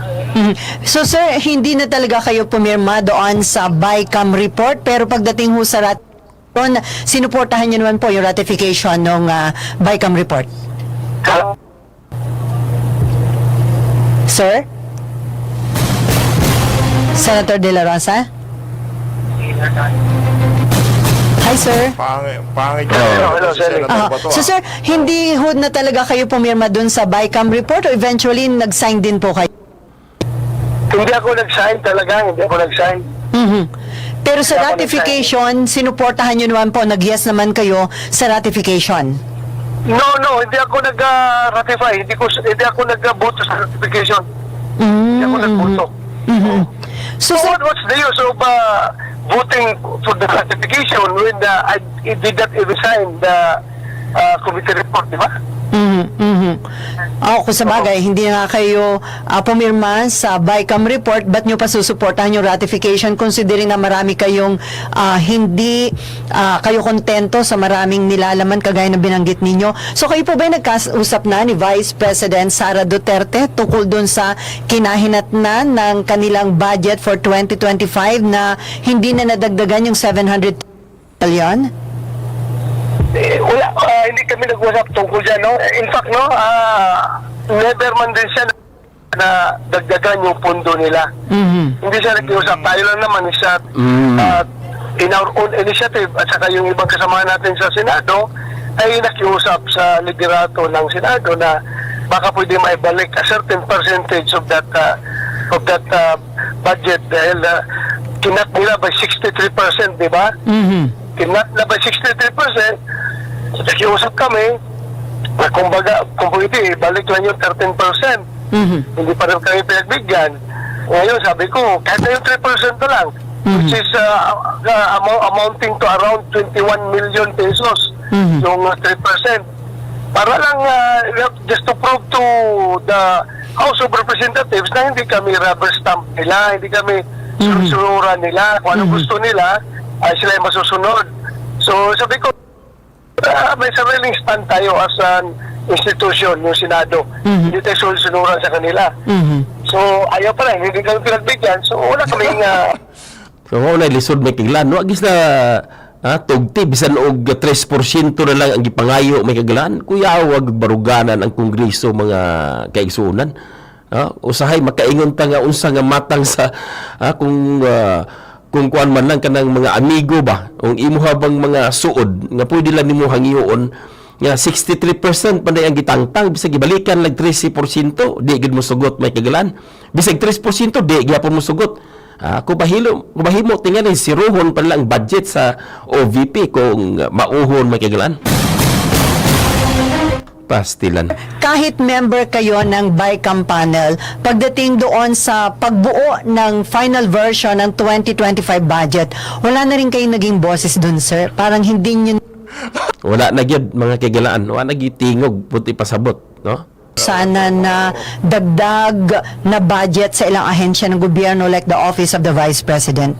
So sir, hindi na talaga kayo pumirma doon sa BICAM report, pero pagdating ho sa ratification, sinuportahan niyo naman po yung ratification ng BICAM report. Sir? Senator De La Rosa? Hi, sir. Pangit. Hello, sir. So, sir, hindi ho na talaga kayo pumirma dun sa BICAM report o eventually nag-sign din po kayo? Hindi ako nag-sign talaga. Hindi ako nag-sign. Pero sa ratification, sinuportahan nyo naman po, nag-yes naman kayo sa ratification? No, hindi ako nag-ratify. Hindi ako nag-boto sa ratification. Hindi ako nag-boto. So, what's the use of voting for the ratification when I did not even sign the committee report, di ba? Kung sa bagay, hindi na kayo pumirma sa BICAM report, ba't nyo pa susuportahan yung ratification considering na marami kayong hindi kayo kontento sa maraming nilalaman kagaya na binanggit ninyo. So kayo po ba nagkausap na ni Vice President Sara Duterte tukol dun sa kinahinatnan ng kanilang budget for 2025 na hindi na nadagdagan yung 700 billion? Wala, hindi kami nag-usap tungkol dyan, no? In fact, no, never man din siya na dagdagan yung pundo nila. Hindi siya nag-usap. Tayo lang naman siya in our own initiative at saka yung ibang kasamahan natin sa Senado ay nakiusap sa liderato ng Senado na baka pwede maibalik a certain percentage of that budget dahil kinat nila by 63%, di ba? Kinat na by 63%, nakiusap kami Na kumbaga, kung pwede, balik lang yung 13%. Hindi pa rin kami pinagbigyan. Ngayon, sabi ko, kahit na yung 3% na lang, which is amounting to around 21 million pesos, yung 3%. Para lang, just to prove to the House of Representatives na hindi kami rubber stamp nila, hindi kami sunuran nila. Kung ano gusto nila, ay sila yung masusunod. So, sabi ko, may sariling stand tayo as an institution, yung Senado. Hindi tayo sunuran sa kanila. So, ayaw pa rin, hindi kami pinagbigyan. So, wala kaming... So, na lisod may kiglan. No, agis na tugti, bisan og 3% na lang ang gipangayo may kaglan. Kuya, wag baruganan ang Kongreso mga kaigsunan. Usahay, makaingon ta nga unsa nga matang sa kung kuan man lang kanang mga amigo ba, ang imo habang mga suod, nga pwede lang nimo hangiyon nga 63% panday ang gitangtang bisag gibalikan lag 13%, di gid mo sugot may kagalan. Bisag 3% di gyapon mo sugot. Kung bahimo tingali siruhon pa lang budget sa OVP kung mauhon may kagalan. Pastilan. Kahit member kayo ng BICAM panel, pagdating doon sa pagbuo ng final version ng 2025 budget, wala na rin kayong naging boses doon, sir. Parang hindi nyo... Wala na gyud mga kagalaan, wala nagitingog puti pasabot, no? Sana na dagdag na budget sa ilang ahensya ng gobyerno like the Office of the Vice President.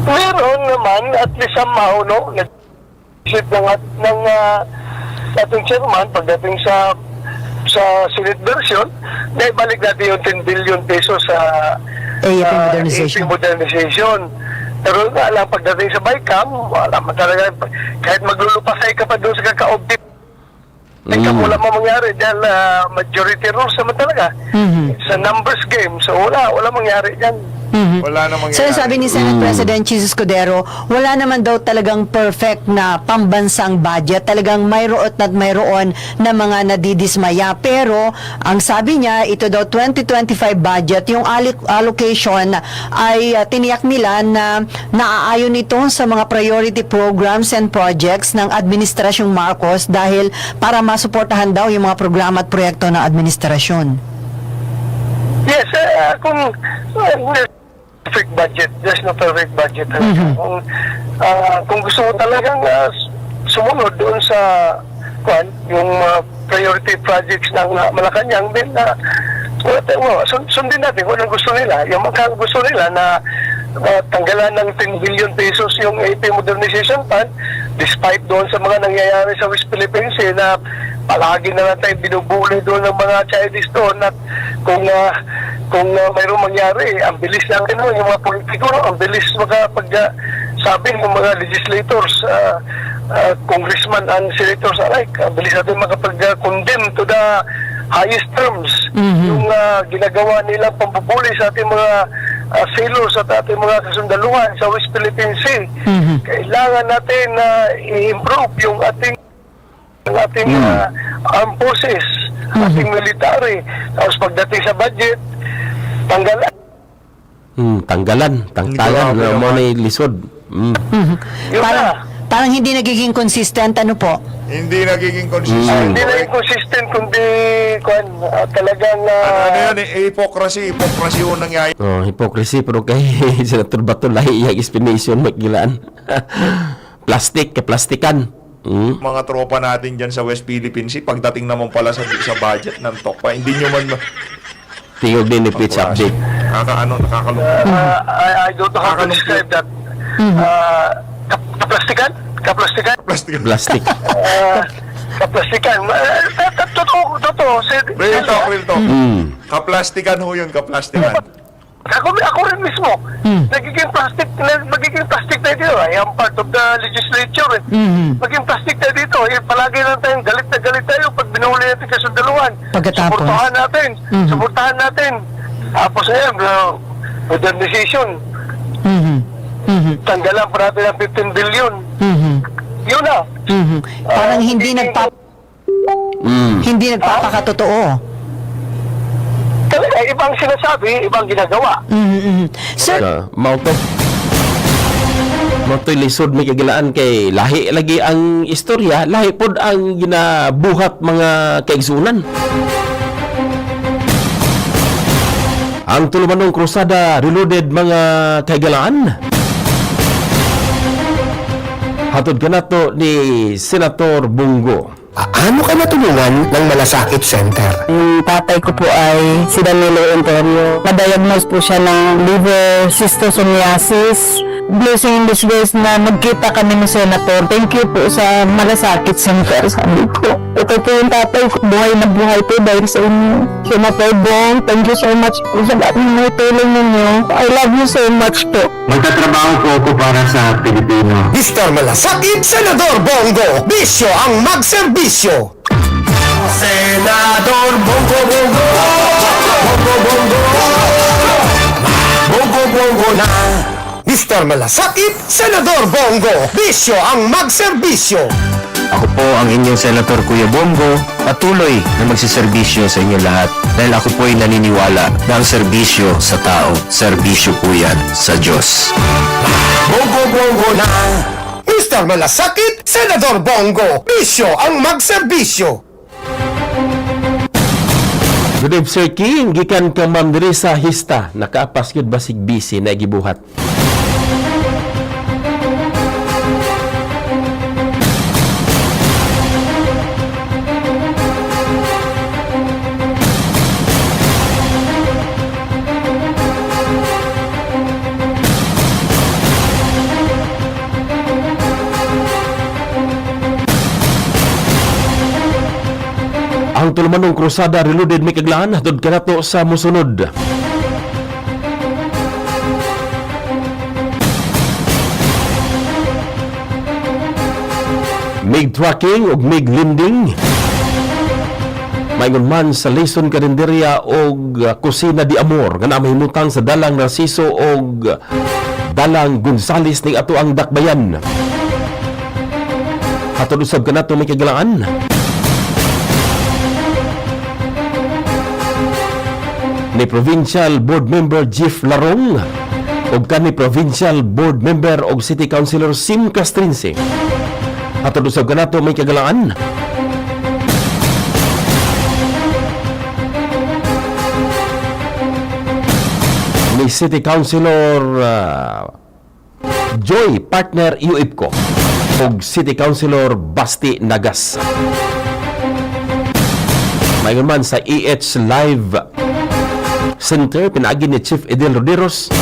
Meron naman, at least somehow, no? Nag-isip ng ating chairman pagdating sa Senate version, na ibalik natin yung 10 billion pesos sa AFP modernization. Pero alam, pagdating sa BICAM, wala man talaga, kahit maglulupasay ka pa doon sa kaka-object, wala mo mangyari dahil majority rules naman talaga. It's a numbers game, so wala mangyari dyan. Wala namang So sabi ni Senate President Jesus Cordero, wala naman daw talagang perfect na pambansang budget. Talagang mayroon at mayroon na mga nadidismaya. Pero ang sabi niya, ito daw 2025 budget, yung allocation ay tiniyak nila na naaayon ito sa mga priority programs and projects ng Administrasyong Marcos dahil para masuportahan daw yung mga programa at proyekto ng administrasyon. Yes, perfect budget. There's no perfect budget. Kung gusto mo talagang sumunod doon sa yung priority projects ng Malacanang, then sundin natin kung anong gusto nila. Yung mga gusto nila na tanggalan ng 10 billion pesos yung AP Modernization Fund, despite doon sa mga nangyayari sa West Philippines na palagi na natin binubuli doon ng mga Chinese doon at kung mayroong mangyari, ang bilis lang yung mga politiko, ang bilis makapagsabi ng mga legislators, congressman and senators alike, ang bilis natin makapag-condemn to the highest terms yung ginagawa nilang pambubuli sa ating mga sailors at ating mga kasundaluhan sa West Philippine Sea. Kailangan natin i-improve yung ating armed forces, ating military. Tapos pagdating sa budget, tanggalan. Tangtalan mo na lisod. Parang hindi nagiging consistent, ano po? Hindi nagiging consistent. Hindi nagiging consistent, kundi talagang... ano yun, hypocrisy yung nangyayari. Hypocrisy, pero kay Senator Bato, lahi yung explanation, magkilaan. Plastikan. Mga tropa natin dyan sa West Philippine Sea, pagdating naman pala sa budget ng TOCPA, hindi nyo man... Tingog din ni Pitch Update. Nakakalungkot. I don't know how to describe that. Kaplastikan? Plastic. Kaplastikan. Totoo. Real talk. Kaplastikan ho yun, kaplastikan. Ako rin mismo. Magiging plastic tayo dito. I am part of the legislature. Maging plastic tayo dito. Palagi lang tayong galit na galit tayo pag binuli natin kasundaluhan. Pagkatapos. Suportahan natin. Tapos ayan, modernization. Tanggalan pa natin ang 15 billion. Yun na. Parang hindi nagpapakatotoo. Talaga, ibang sinasabi, ibang ginagawa. Sir, Mauto. Motoy lisod may kagilaan kay lahi lagi ang istorya, lahi pod ang ginabuhat mga kaigsunan. Ang tulumanong krusada reloaded mga kaigalaan. Hatod ka na to ni Senator Bongo. Paano ka natulungan ng Malasakit Center? Yung tatay ko po ay si Danilo Ontario. Na-diagnose po siya ng liver schistosomiasis. Blessing in disguise na nagkita kami ni Senator. Thank you po sa Malasakit Center. Sabi ko, ito po yung tatay ko. Buhay na buhay po dahil sa inyo. Senator Bong, thank you so much po sa lahat ng may tulong ninyo. I love you so much po. Magtatrabaho po ako para sa Pilipino. Mr. Malasakit, Senador Bongo, bisyo ang magserbisyo. Senador Bongo Bongo, Bongo Bongo, Bongo Bongo na. Mr. Malasakit, Senador Bongo, bisyo ang magserbisyo. Ako po ang inyong Senator Kuya Bongo, patuloy na magsiservisyo sa inyo lahat dahil ako po ay naniniwala na ang serbisyo sa tao, serbisyo po yan sa Diyos. Bongo Bongo na. Mr. Malasakit, Senador Bongo, bisyo ang magserbisyo. Good evening, Sir King. Gikan ka ma'am diri sa Hista. Nakaapas yun basig busy na gibuhat. Ang tulumanong krusada reloaded may kaglaan hatod kanato sa musunod. Mig tracking ug mig lending. Mayngon man sa Leson Carinderia og Kusina di Amor nga mahimutang sa Dalang Narciso og Dalang Gonzales ning ato ang dakbayan. Hatod usab kanato may kagalaan. Ni Provincial Board Member Jeff Larong o ni Provincial Board Member o City Councilor Sim Castrinse. Hatod usab kanato may kagalaan. Ni City Councilor Joy Partner UIPCO o City Councilor Basti Nagas. Mayon man sa EH Live Center pinagi ni Chief Edel Roderos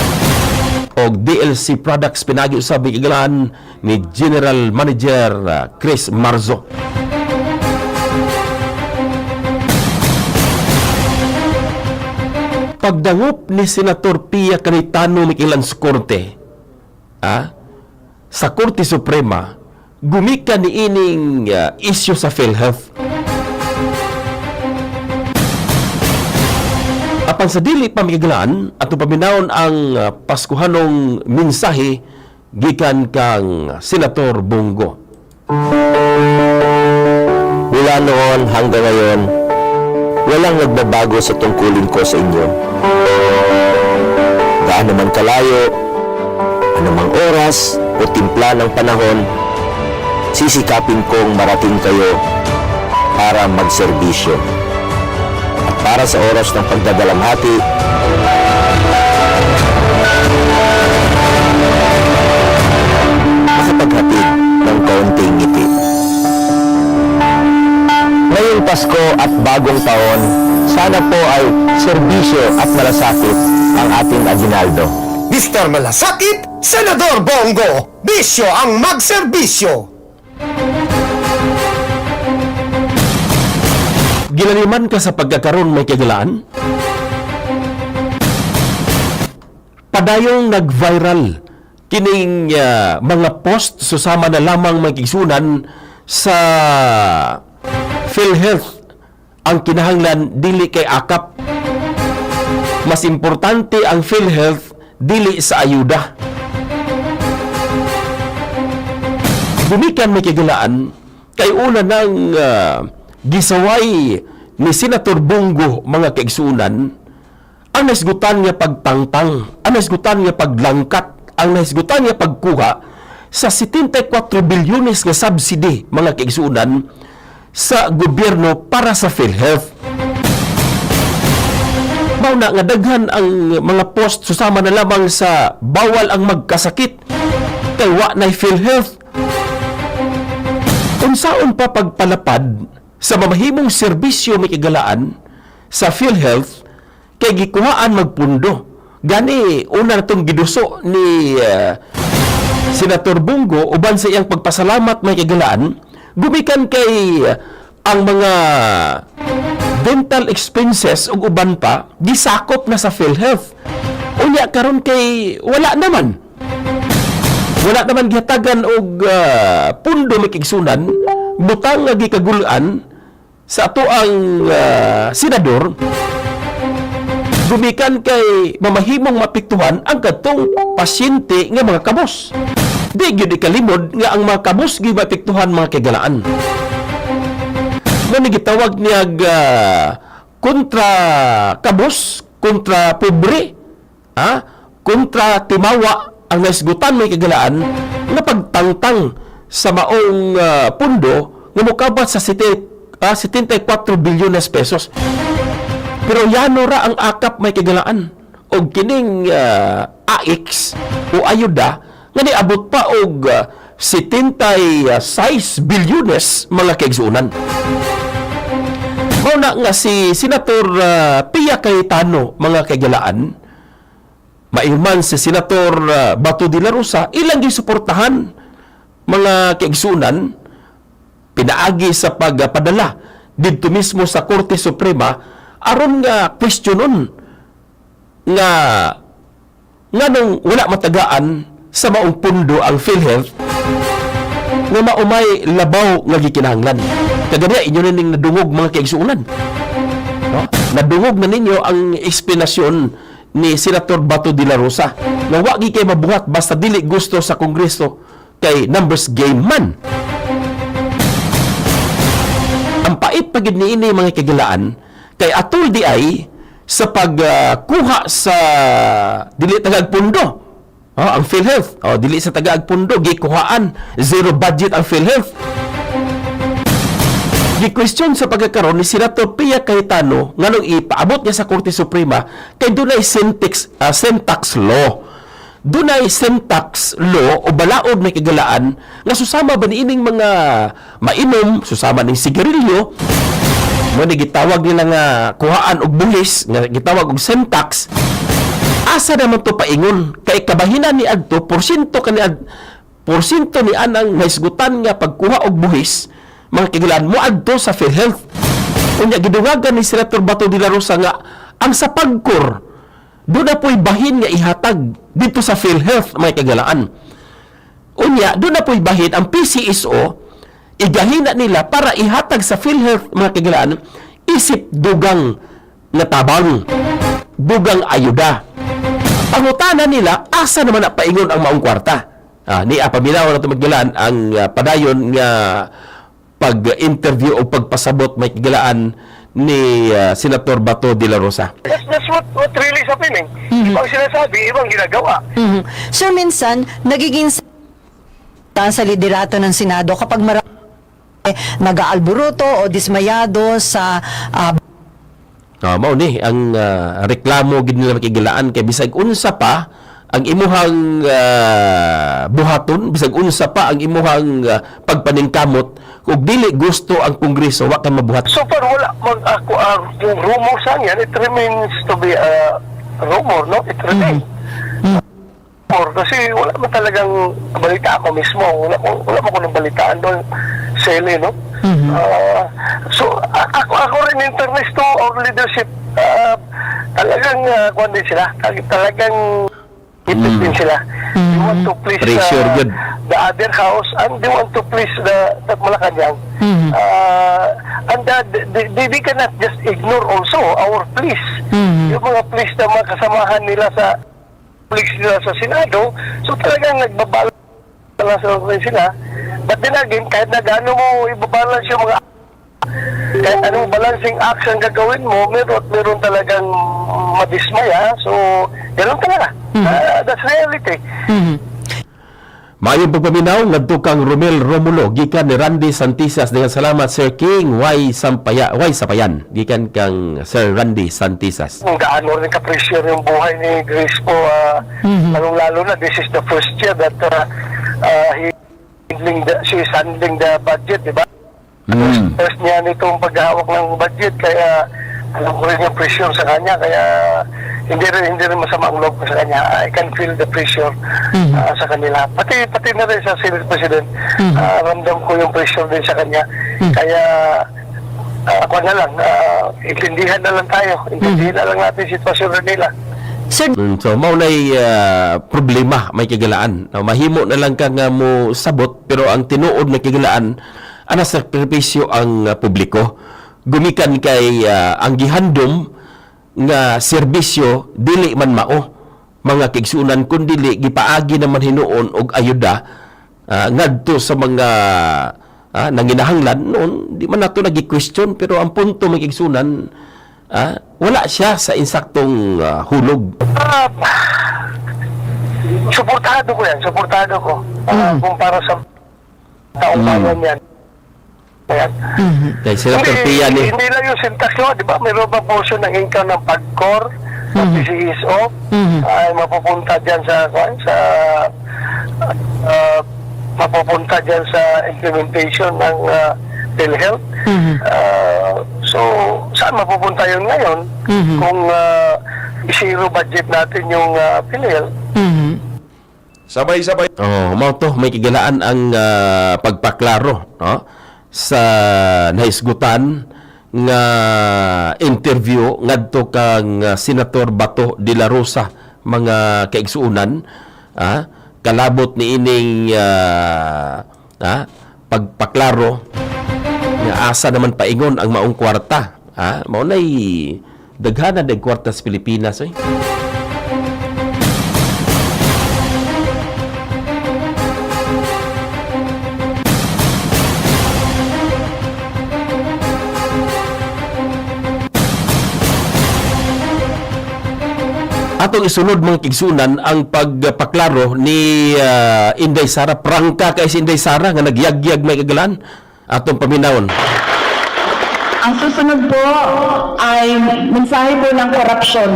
o DLC Products pinagi usab ni igalaan ni General Manager Chris Marzo. Pagdangop ni Senator Pia Cayetano Miquelon sa Korte, sa Korte Suprema, gumika ni ining issue sa PhilHealth. Apan sa dili pamiglaan ato paminawon ang Paskuhanong mensahe gikan kang Senator Bongo. Mula noon hanggang ngayon, walang nagbabago sa tungkulin ko sa inyo. Gaano man kalayo, anumang oras o timpla ng panahon, sisikapin kong marating kayo para magserbisyo. At para sa oras ng pagdadalamhati, makapaghatid ng kaunting ngiti. Ngayong Pasko at bagong taon, sana po ay serbisyo at malasakit ang ating aginaldo. Mr. Malasakit, Senador Bongo, bisyo ang magserbisyo. Ginaliman ka sa pagkakaroon may kagalaan? Padayong nag-viral kining mga post susama na lamang magigsunan sa PhilHealth ang kinahanglan dili kay akap. Mas importante ang PhilHealth dili sa ayuda. Gumikan may kagalaan kay una ng gisaway ni Senator Bongo mga kaigsunan ang nasgutan niya pagtangtang, ang nasgutan niya paglangkat, ang nasgutan niya pagkuha sa 74 bilyones nga subsidy mga kaigsuunan sa gobyerno para sa PhilHealth. Mao na nga daghan ang mga post susama na lamang sa bawal ang magkasakit kay wa nay PhilHealth. Unsaon pa pagpalapad sa mamahimong serbisyo may kagalaan sa PhilHealth kay gikuhaan magpundo. Gani una natong giduso ni Senator Bongo uban sa iyang pagpasalamat may kagalaan gumikan kay ang mga dental expenses ug uban pa gisakop na sa PhilHealth. Unya karon kay wala naman gihatagan og pundo may kigsunan butang nga gikagulan sa ato ang senador gumikan kay mamahimong mapiktuhan ang kadtong pasyente nga mga kabos. Di gyud ikalimod nga ang mga kabos gi mapiktuhan mga kagalaan. Mao gitawag niya kontra kabos, kontra pobre, kontra timawa ang naisgutan may kagalaan nga pagtangtang sa maong pundo nga mokabat sa 74 bilyones pesos. Pero yano ra ang akap may kagalaan og kining AX o ayuda nga niabot pa og 76 bilyones mga kaigsuunan. Mao na nga si Senator Pia Cayetano mga kagalaan mailman si Senator Bato de la Rosa ilang gisuportahan mga kaigsuunan pinaagi sa pagpadala didto mismo sa Korte Suprema aron nga questionon nga nganong wala matagaan sa maong pundo ang PhilHealth nga maumay labaw nga gikinahanglan. Kagaya inyo na ning nadungog mga kaigsuunan. No? Nadungog na ninyo ang eksplanasyon ni Senator Bato de la Rosa nga wa gi kay mabuhat basta dili gusto sa Kongreso kay numbers game man. Ang pait pagid niini mga kagalaan kay atol di ay sa pagkuha sa dili tagag pundo. Ang PhilHealth, dili sa tagag pundo gikuhaan zero budget ang PhilHealth. Gi-question sa pagkakaroon ni Senator Pia Cayetano nganong ipaabot niya sa Korte Suprema kay dunay syntax law. Dunay syntax law o balaod may kagalaan nga susama ba niining mga mainom, susama ning sigarilyo, mo ni gitawag nila nga kuhaan og buhis nga gitawag og syntax. Asa naman to paingon kay kabahinan ni adto porsyento ni anang naisgutan nga pagkuha og buhis mga kagalaan mo adto sa PhilHealth. Unya gidungagan ni Senator Bato de la Rosa nga ang sa pagkor doon na po'y bahin nga ihatag dito sa PhilHealth mga kagalaan. Unya doon na po'y bahin ang PCSO igahina nila para ihatag sa PhilHealth mga kagalaan isip dugang nga tabang, dugang ayuda. Pangutana nila asa naman na paingon ang maong kwarta. Ni paminaw na tumagalaan ang padayon nga pag-interview o pagpasabot may kagalaan ni Senator Bato de la Rosa. That's what really is happening. Ibang sinasabi, ibang ginagawa. Sir, minsan, nagiging sa liderato ng Senado kapag marami nag-aalburuto o dismayado sa mao ni ang reklamo gid nila makigilaan kay bisag unsa pa ang imuhang buhaton, bisag unsa pa ang imuhang pagpaningkamot kung dili gusto ang Kongreso wa ka mabuhat. So far wala yung rumor sa yan, it remains to be a rumor, no? It remains. Kasi wala man talagang balita ako mismo. Wala mo ko nang balitaan doon sa LA, no? So, ako rin in fairness to our leadership, talagang kuwan din sila. Talagang ipit din sila. They want to please the other house and they want to please the Malacanang. And they cannot just ignore also our pleas. Yung mga pleas na mga kasamahan nila sa nila sa Senado, so talagang nagbabalance sila. But then again, kahit na gaano mo ibabalance yung mga kahit anong balancing action gagawin mo, meron talagang madismaya. So, ganoon talaga. That's reality. Maayong pagpaminaw ngadto kang Romel Romulo gikan ni Randy Santisas. Dengan salamat Sir King Y Sapayan gikan kang Sir Randy Santisas. Gaano rin ka-pressure yung buhay ni Grace po, lalong-lalo na this is the first year that she is handling the budget, di ba? First niya nitong paghawak ng budget, kaya alam ko rin yung pressure sa kanya, kaya hindi rin masama ang loob ko sa kanya. I can feel the pressure sa kanila. Pati na rin sa Senate President, ramdam ko yung pressure din sa kanya. Kaya ako na lang, intindihan na lang tayo. Intindihan na lang natin sitwasyon nila. So maunay problema may kigalaan. Mahimo na lang kang mo sabot, pero ang tinuod na kigalaan ana sakripisyo ang publiko. Gumikan kay ang gihandom nga serbisyo dili man mao mga kigsunan kun dili gipaagi naman hinuon og ayuda ngadto sa mga nanginahanglan noon. Di man nato nagi-question, pero ang punto may kigsunan wala siya sa insaktong hulog. Suportado ko kung para sa taong bayan yan. Ayan. Kaya sila perpiyan hindi lang yung syntax nyo, di ba? Mayroon ba portion ng income ng PAGCOR, ng PCSO, ay mapupunta dyan sa implementation ng PhilHealth. So, saan mapupunta yun ngayon kung zero budget natin yung PhilHealth? Sabay-sabay. Mao to may kigalaan ang pagpaklaro, no? Sa nahisgutan nga interview ngadto kang Senator Bato de la Rosa mga kaigsuunan, kalabot ni ining pagpaklaro nga asa naman paingon ang maong kwarta. Mao nay daghana dag kwarta sa Pilipinas . Atong isunod mga kigsunan ang pagpaklaro ni Inday Sara. Prangka kay si Inday Sara nga nagyagyag may kagalan. Atong paminawon. Ang susunod po ay mensahe po ng korupsyon.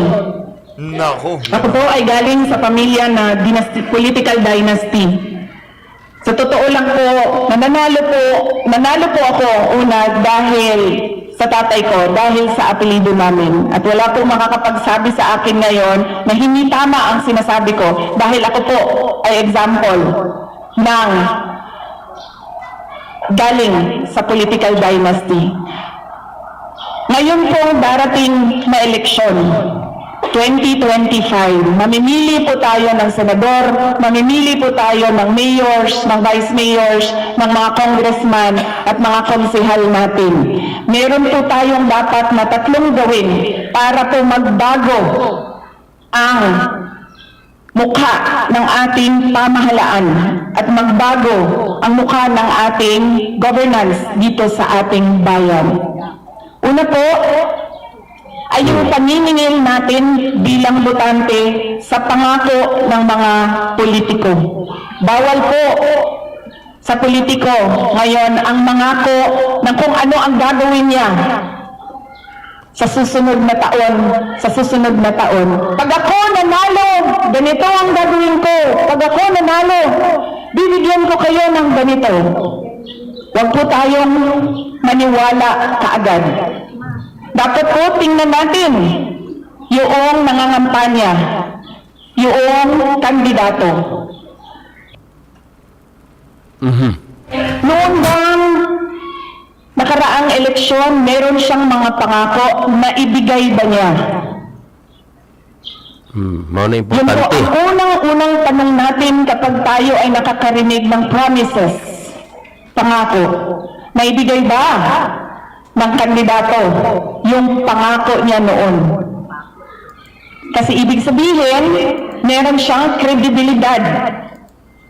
Nako. Ako po ay galing sa pamilya na political dynasty. Sa totoo lang po, nanalo po ako una dahil sa tatay ko, dahil sa apelido namin. At wala po makakapagsabi sa akin ngayon na hindi tama ang sinasabi ko dahil ako po ay example ng galing sa political dynasty. Ngayon po darating na eleksyon, 2025, mamimili po tayo ng senador, mamimili po tayo ng mayors, ng vice mayors, ng mga congressman at mga konsehal natin. Meron po tayong dapat na tatlong gawin para po magbago ang mukha ng ating pamahalaan at magbago ang mukha ng ating governance dito sa ating bayan. Una po ay yung paniningil natin bilang botante sa pangako ng mga politiko. Bawal po sa politiko ngayon ang mangako ng kung ano ang gagawin niya sa susunod na taon. Pag ako nanalo, ganito ang gagawin ko. Pag ako nanalo, bibigyan ko kayo ng ganito. Huwag po tayong maniwala kaagad. Dapat po tingnan natin yung nangangampanya, yung kandidato. Noon bang nakaraang eleksyon, meron siyang mga pangako na ibigay ba niya? Mao na Yun po importante. ang unang tanong natin kapag tayo ay nakakarinig ng promises, pangako. Naibigay ba ng kandidato yung pangako niya noon? Kasi ibig sabihin, meron siyang kredibilidad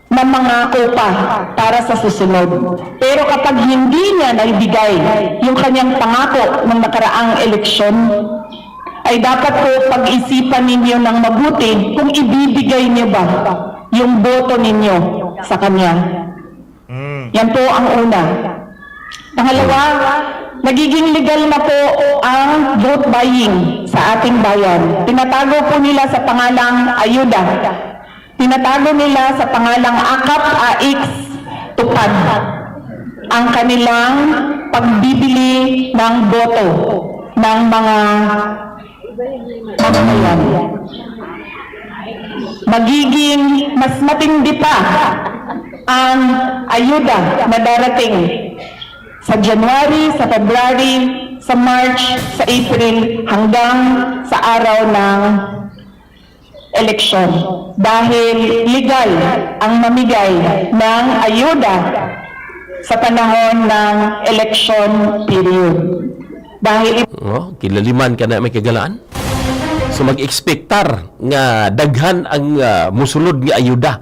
na mangako pa para sa susunod. Pero kapag hindi niya naibigay yung kanyang pangako ng nakaraang eleksyon, ay dapat po pag-isipan ninyo ng mabuti kung ibibigay niyo ba yung boto ninyo sa kanya. Yan po ang una. Pangalawa, nagiging legal na po ang vote buying sa ating bayan. Tinatago po nila sa pangalang ayuda. Tinatago nila sa pangalang akap, AX, tupad ang kanilang pagbibili ng boto ng mga mamamayan. Magiging mas matindi pa ang ayuda na darating sa January, sa February, sa March, sa April, hanggang sa araw ng eleksyon. Dahil legal ang mamigay ng ayuda sa panahon ng election period. Dahil Kilaliman ka na may kagalaan. So mag-expectar nga daghan ang musulod nga ayuda.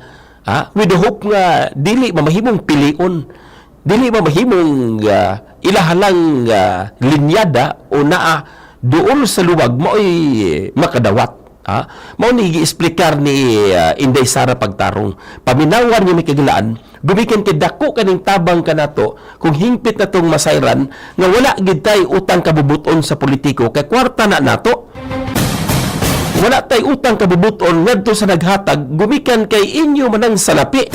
With the hope nga dili mamahimong pilion, dili mamahimong ilahalang linyada o naa doon sa luwag mao'y makadawat. Mao ni gi-explicar ni Inday Sara Pagtarong. Paminawan niya may kagalaan, gumikan kay dako kaning tabang kanato kung hingpit na tong masayran nga wala gid tay utang kabubuton sa politiko kay kwarta na nato. Wala tay utang kabubuton ngadto sa naghatag gumikan kay inyo manang salapi.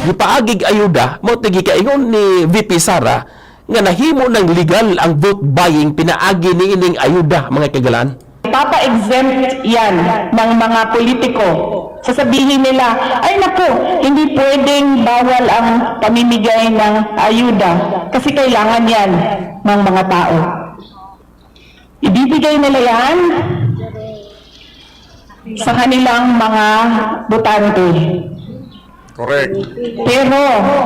Gipaagig ayuda mao tigi kaingon ni VP Sara nga nahimo ng legal ang vote buying pinaagi ni ining ayuda mga kagalaan. Papa-exempt yan ng mga politiko. Sasabihin nila, ay naku, hindi pwedeng bawal ang pamimigay ng ayuda kasi kailangan yan ng mga tao. Ibibigay nila yan sa kanilang mga botante. Correct. Pero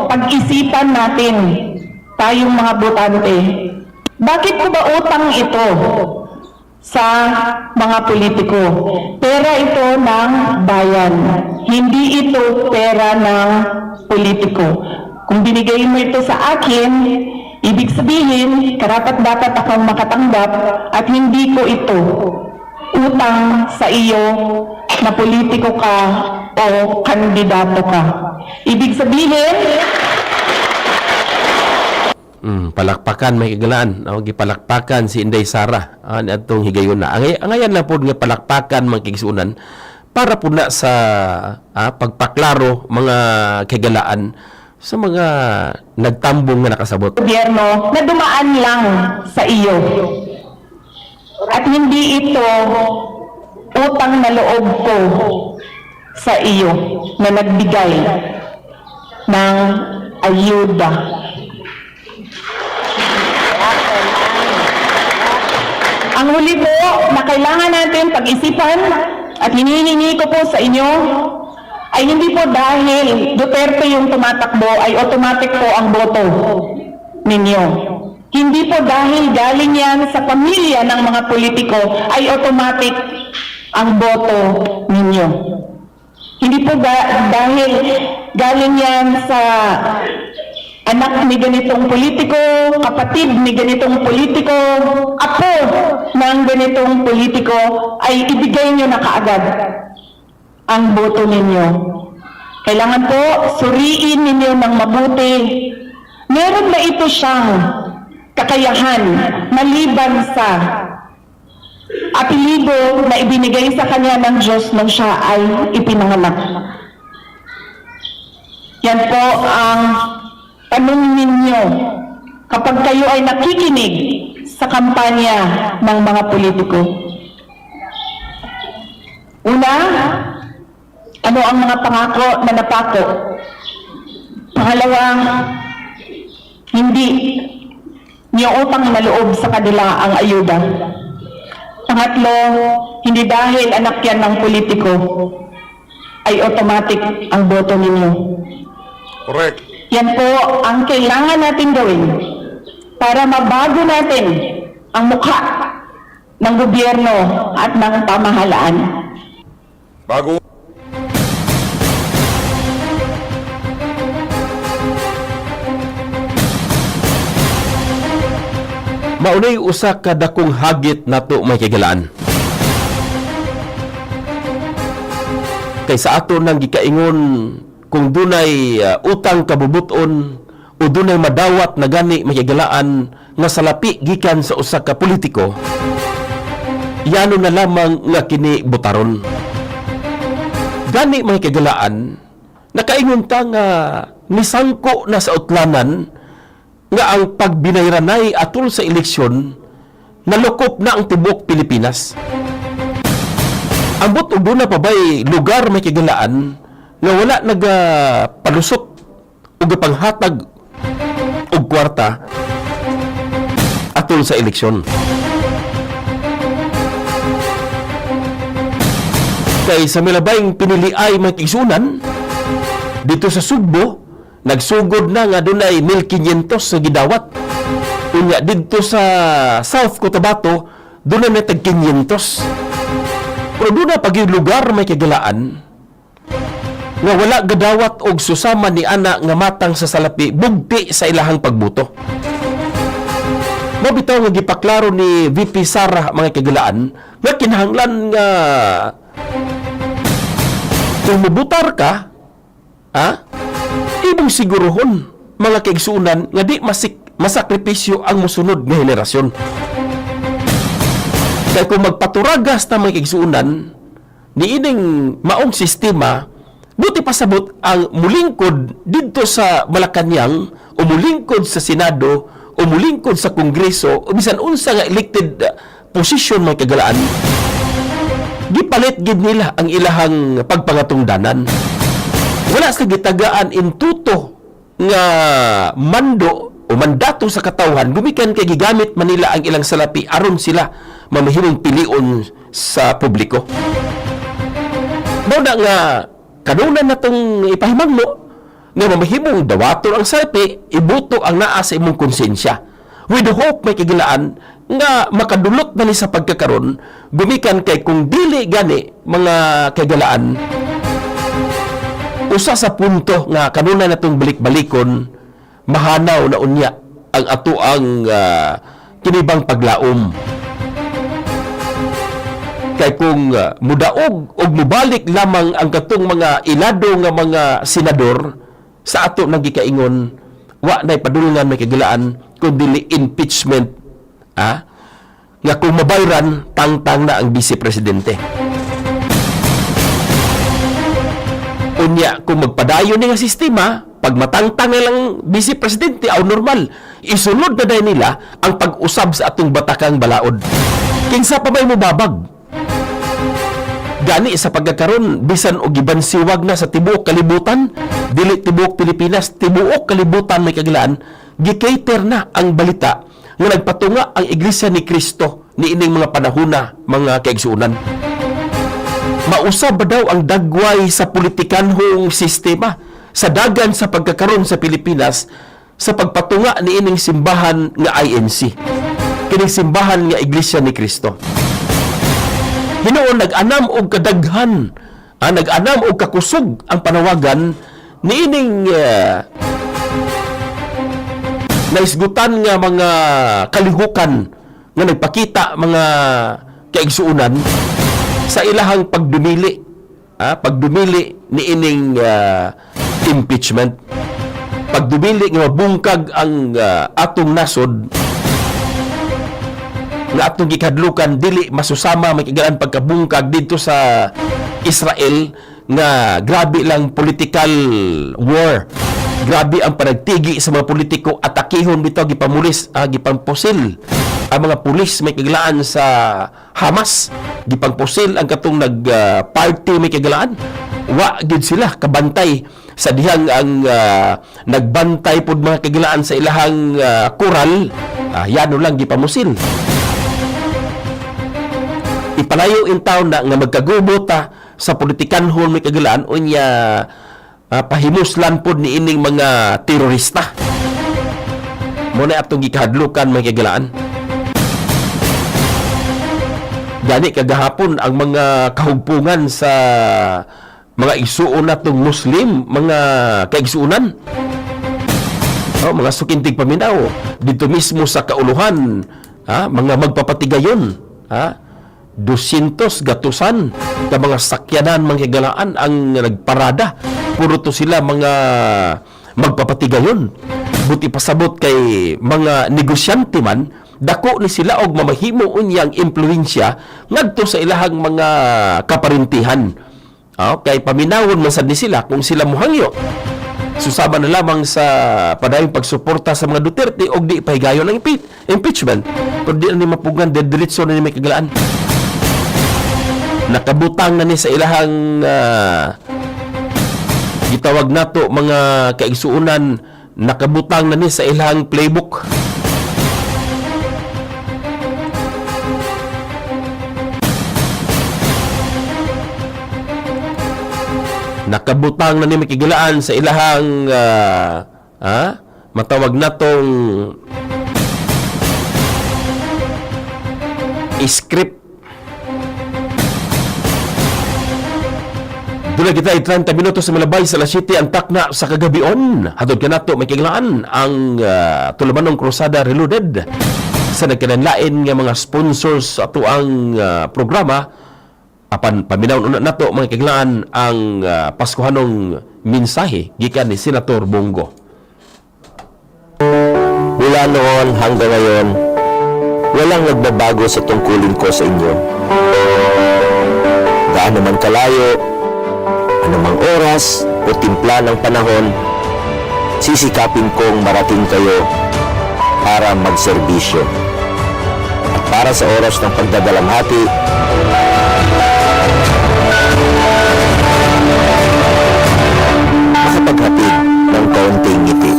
pag-isipan natin tayong mga botante, bakit ko ba utang ito sa mga politiko? Pera ito ng bayan, hindi ito pera ng politiko. Kung binigay mo ito sa akin, ibig sabihin, karapat-dapat akong makatanggap at hindi ko ito utang sa iyo na politiko ka o kandidato ka. Ibig sabihin, palakpakan may kagalaan. Gipalakpakan si Inday Sara atong higayon na. Angayan na po nga palakpakan mga kigsunan para po na sa pagpaklaro mga kagalaan sa mga nagtambong nga nakasabot. Gobyerno na dumaan lang sa iyo. At hindi ito utang na loob ko sa iyo na nagbigay ng ayuda. Ang huli po na kailangan natin pag-isipan at hinihingi ko po sa inyo ay hindi po dahil Duterte yung tumatakbo ay automatic po ang boto ninyo. Hindi po dahil galing yan sa pamilya ng mga politiko ay automatic ang boto ninyo. Hindi po dahil galing yan sa anak ni ganitong politiko, kapatid ni ganitong politiko, apo ng ganitong politiko, ay ibigay nyo na kaagad ang boto ninyo. Kailangan po suriin ninyo ng mabuti. Meron na ito siyang kakayahan maliban sa apelido na ibinigay sa kanya ng Diyos nung siya ay ipinanganak. Yan po ang tanong ninyo kapag kayo ay nakikinig sa kampanya ng mga politiko. Una, ano ang mga pangako na napako? Pangalawa, hindi niyo utang na loob sa kanila ang ayuda. Pangatlo, hindi dahil anak yan ng politiko ay automatic ang boto ninyo. Correct. Yan po ang kailangan natin gawin para mabago natin ang mukha ng gobyerno at ng pamahalaan. Bago Maunay usa ka dakong hagit nato may kagalaan. Kay sa ato nang gikaingon kung dunay utang kabubuton o dunay madawat na gani makigalaan nga salapi gikan sa usa ka politiko, yano na lamang nga kini butaron. Gani makigalaan, nakaingon ta nga nisangko na sa utlanan nga ang pagbinayranay atol sa eleksyon nalukop na ang tibuok Pilipinas. Ambot og duna pa ba'y lugar may kigalaan nga wala nagapalusot o panghatag og kwarta atol sa eleksyon. Kay sa milabayng piniliay may kigsunan dito sa Sugbo, nagsugod na nga dunay 1,500 sa gidawat. Unya dito sa South Cotabato, dunay na tag 500. Pero doon na pag lugar may kigalaan nga wala gadawat og susama ni ana nga matang sa salapi bugti sa ilahang pagbuto. Mabitaw nga gipaklaro ni VP Sara mga kigalaan nga kinahanglan nga kung mubutar ka, ibong siguruhon mga kaigsunan nga di masakripisyo ang musunod nga henerasyon. Kaya kung magpaturagas na mga kaigsunan, niining maong sistema, buti pasabot ang mulingkod dito sa Malacanang, o mulingkod sa Senado, o mulingkod sa Kongreso, o bisan unsa nga elected position mga kagalaan, gipalit gid nila ang ilahang pagpangatungdanan. Wala sa gitagaan intuto nga mando o mandato sa katawhan, gumikan kay gigamit manila ang ilang salapi aron sila mamahimong pilion sa publiko. Muna nga kanunan na itong ipahimangno nga mamahimong dawaton ang salapi, ibuto ang naa sa imong konsensya. With the hope may kigilaan nga makadulot na ni sa pagkakaroon, gumikan kay kung dili gani mga kagalaan, usa sa punto nga kanuna natong balik-balikon, mahanaw na unya ang ato ang kinibang paglaom. Kay kung mudaog o mubalik lamang ang katong mga ilado nga mga senador sa ato nang gikaingon, wa na'y padulungan may kagilaan kundi impeachment, nga kung mabayran, tangtang na ang vice-presidente. Unya, kung magpadayon nga sistema, pag matangtang na lang vice-presidente, aw normal, isunod na dahil nila ang pag-usab sa atong batakang balaod. Kinsa pa ba'y mubabag? Gani sa pagkakaroon, bisan o gibansiwag na sa tibuok kalibutan, dili tibuok Pilipinas, tibuok kalibutan may kagilaan, gikater na ang balita nga nagpatunga ang Iglesia ni Cristo ni ining mga panahuna, mga kaigsuunan. Mausab ba daw ang dagway sa politikanhong sistema sa dagan sa pagkakaroon sa Pilipinas sa pagpatunga ni ining simbahan nga INC, kining simbahan nga Iglesia ni Cristo. Hinoon nag-anam og kadaghan, nag-anam og kakusog ang panawagan ni ining naisgutan nga mga kalihukan nga nagpakita mga kaigsuunan sa ilahang pagdumili, pagdumili ni ining impeachment, pagdumili nga mabungkag ang atong nasod nga atong gikadlukan dili masusama makigaan pagkabungkag dito sa Israel nga grabe lang political war, grabe ang panagtigi sa mga politiko, atakihon bitaw gipamulis, gipangpusil ang mga pulis may kagalaan sa Hamas, gipangpusil ang katong nag-party may kagalaan, wa gid sila kabantay sa dihang ang nagbantay pod mga kagalaan sa ilahang koral, yano lang gipamusil. Ipalayo in town na nga magkagubota sa politikanhon may kagalaan unya pahimuslan pod ni ining mga terorista. Muna atong gikahadlukan may kagalaan. Gani kagahapon ang mga kahugpungan sa mga igsuon natong Muslim, mga kaigsuunan, mga sukintig paminaw dito mismo sa kauluhan, mga magpapatigayon, 200 gatusan ka mga sakyanan mga galaan ang nagparada. Puro to sila mga magpapatigayon. Buti pasabot kay mga negosyante man, dako ni sila og mamahimo unyang impluwensya ngadto sa ilahang mga kaparintihan. Kay paminawon man sad ni sila kung sila mohangyo. Susaba na lamang sa padayong pagsuporta sa mga Duterte og di pahigayon ng impeachment. Kung di na ni mapugan, diretso na ni may kagalaan. Nakabutang na ni sa ilahang gitawag nato mga kaigsuunan, nakabutang na ni sa ilahang playbook. Nakabutang na ni makigilaan sa ilahang matawag natong script. Doon kita 30 minutos sa malabay sa alas 7 ang takna sa kagabion. Hatod ka nato makigilaan ang Tulamanong Crusada Reloaded sa nagkinanlain nga mga sponsors sa ato ang programa. Apan paminaw una nato mga kaglaan ang Paskuhanong mensahe gikan ni Senator Bongo. Mula noon hanggang ngayon, walang nagbabago sa tungkulin ko sa inyo. Gaano man kalayo, anumang oras o timpla ng panahon, sisikapin kong marating kayo para magserbisyo. At para sa oras ng pagdadalamhati, makapaghatid ng kaunting ngiti.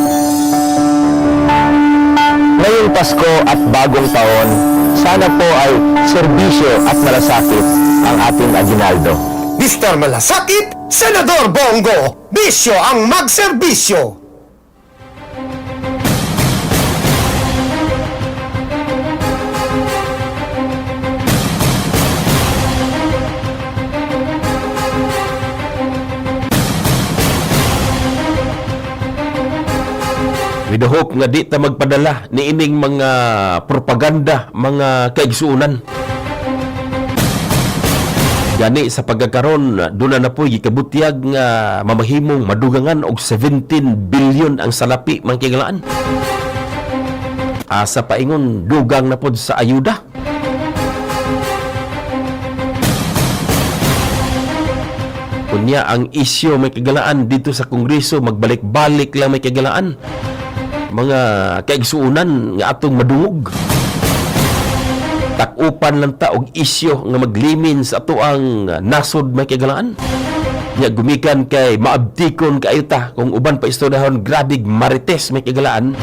Ngayong Pasko at bagong taon, sana po ay serbisyo at malasakit ang ating aginaldo. Mr. Malasakit, Senador Bongo, bisyo ang magserbisyo. With the hope nga di ta magpadala ni ining mga propaganda, mga kaigsuunan. Gani sa pagkakaroon, doon na po gikabutyag nga mamahimong madugangan og 17 billion ang salapi mga kagalaan. Asa paingon dugang na pod sa ayuda. Kunya ang isyu may kagalaan dito sa Kongreso, magbalik-balik lang may kagalaan. Mga kaigsuunan nga atong madungog. Takupan lang ta og isyu nga maglimin sa ato ang nasod may kagalaan. Nya gumikan kay maabtikon kayo ta kung uban pa istoryahon grabig marites may kagalaan.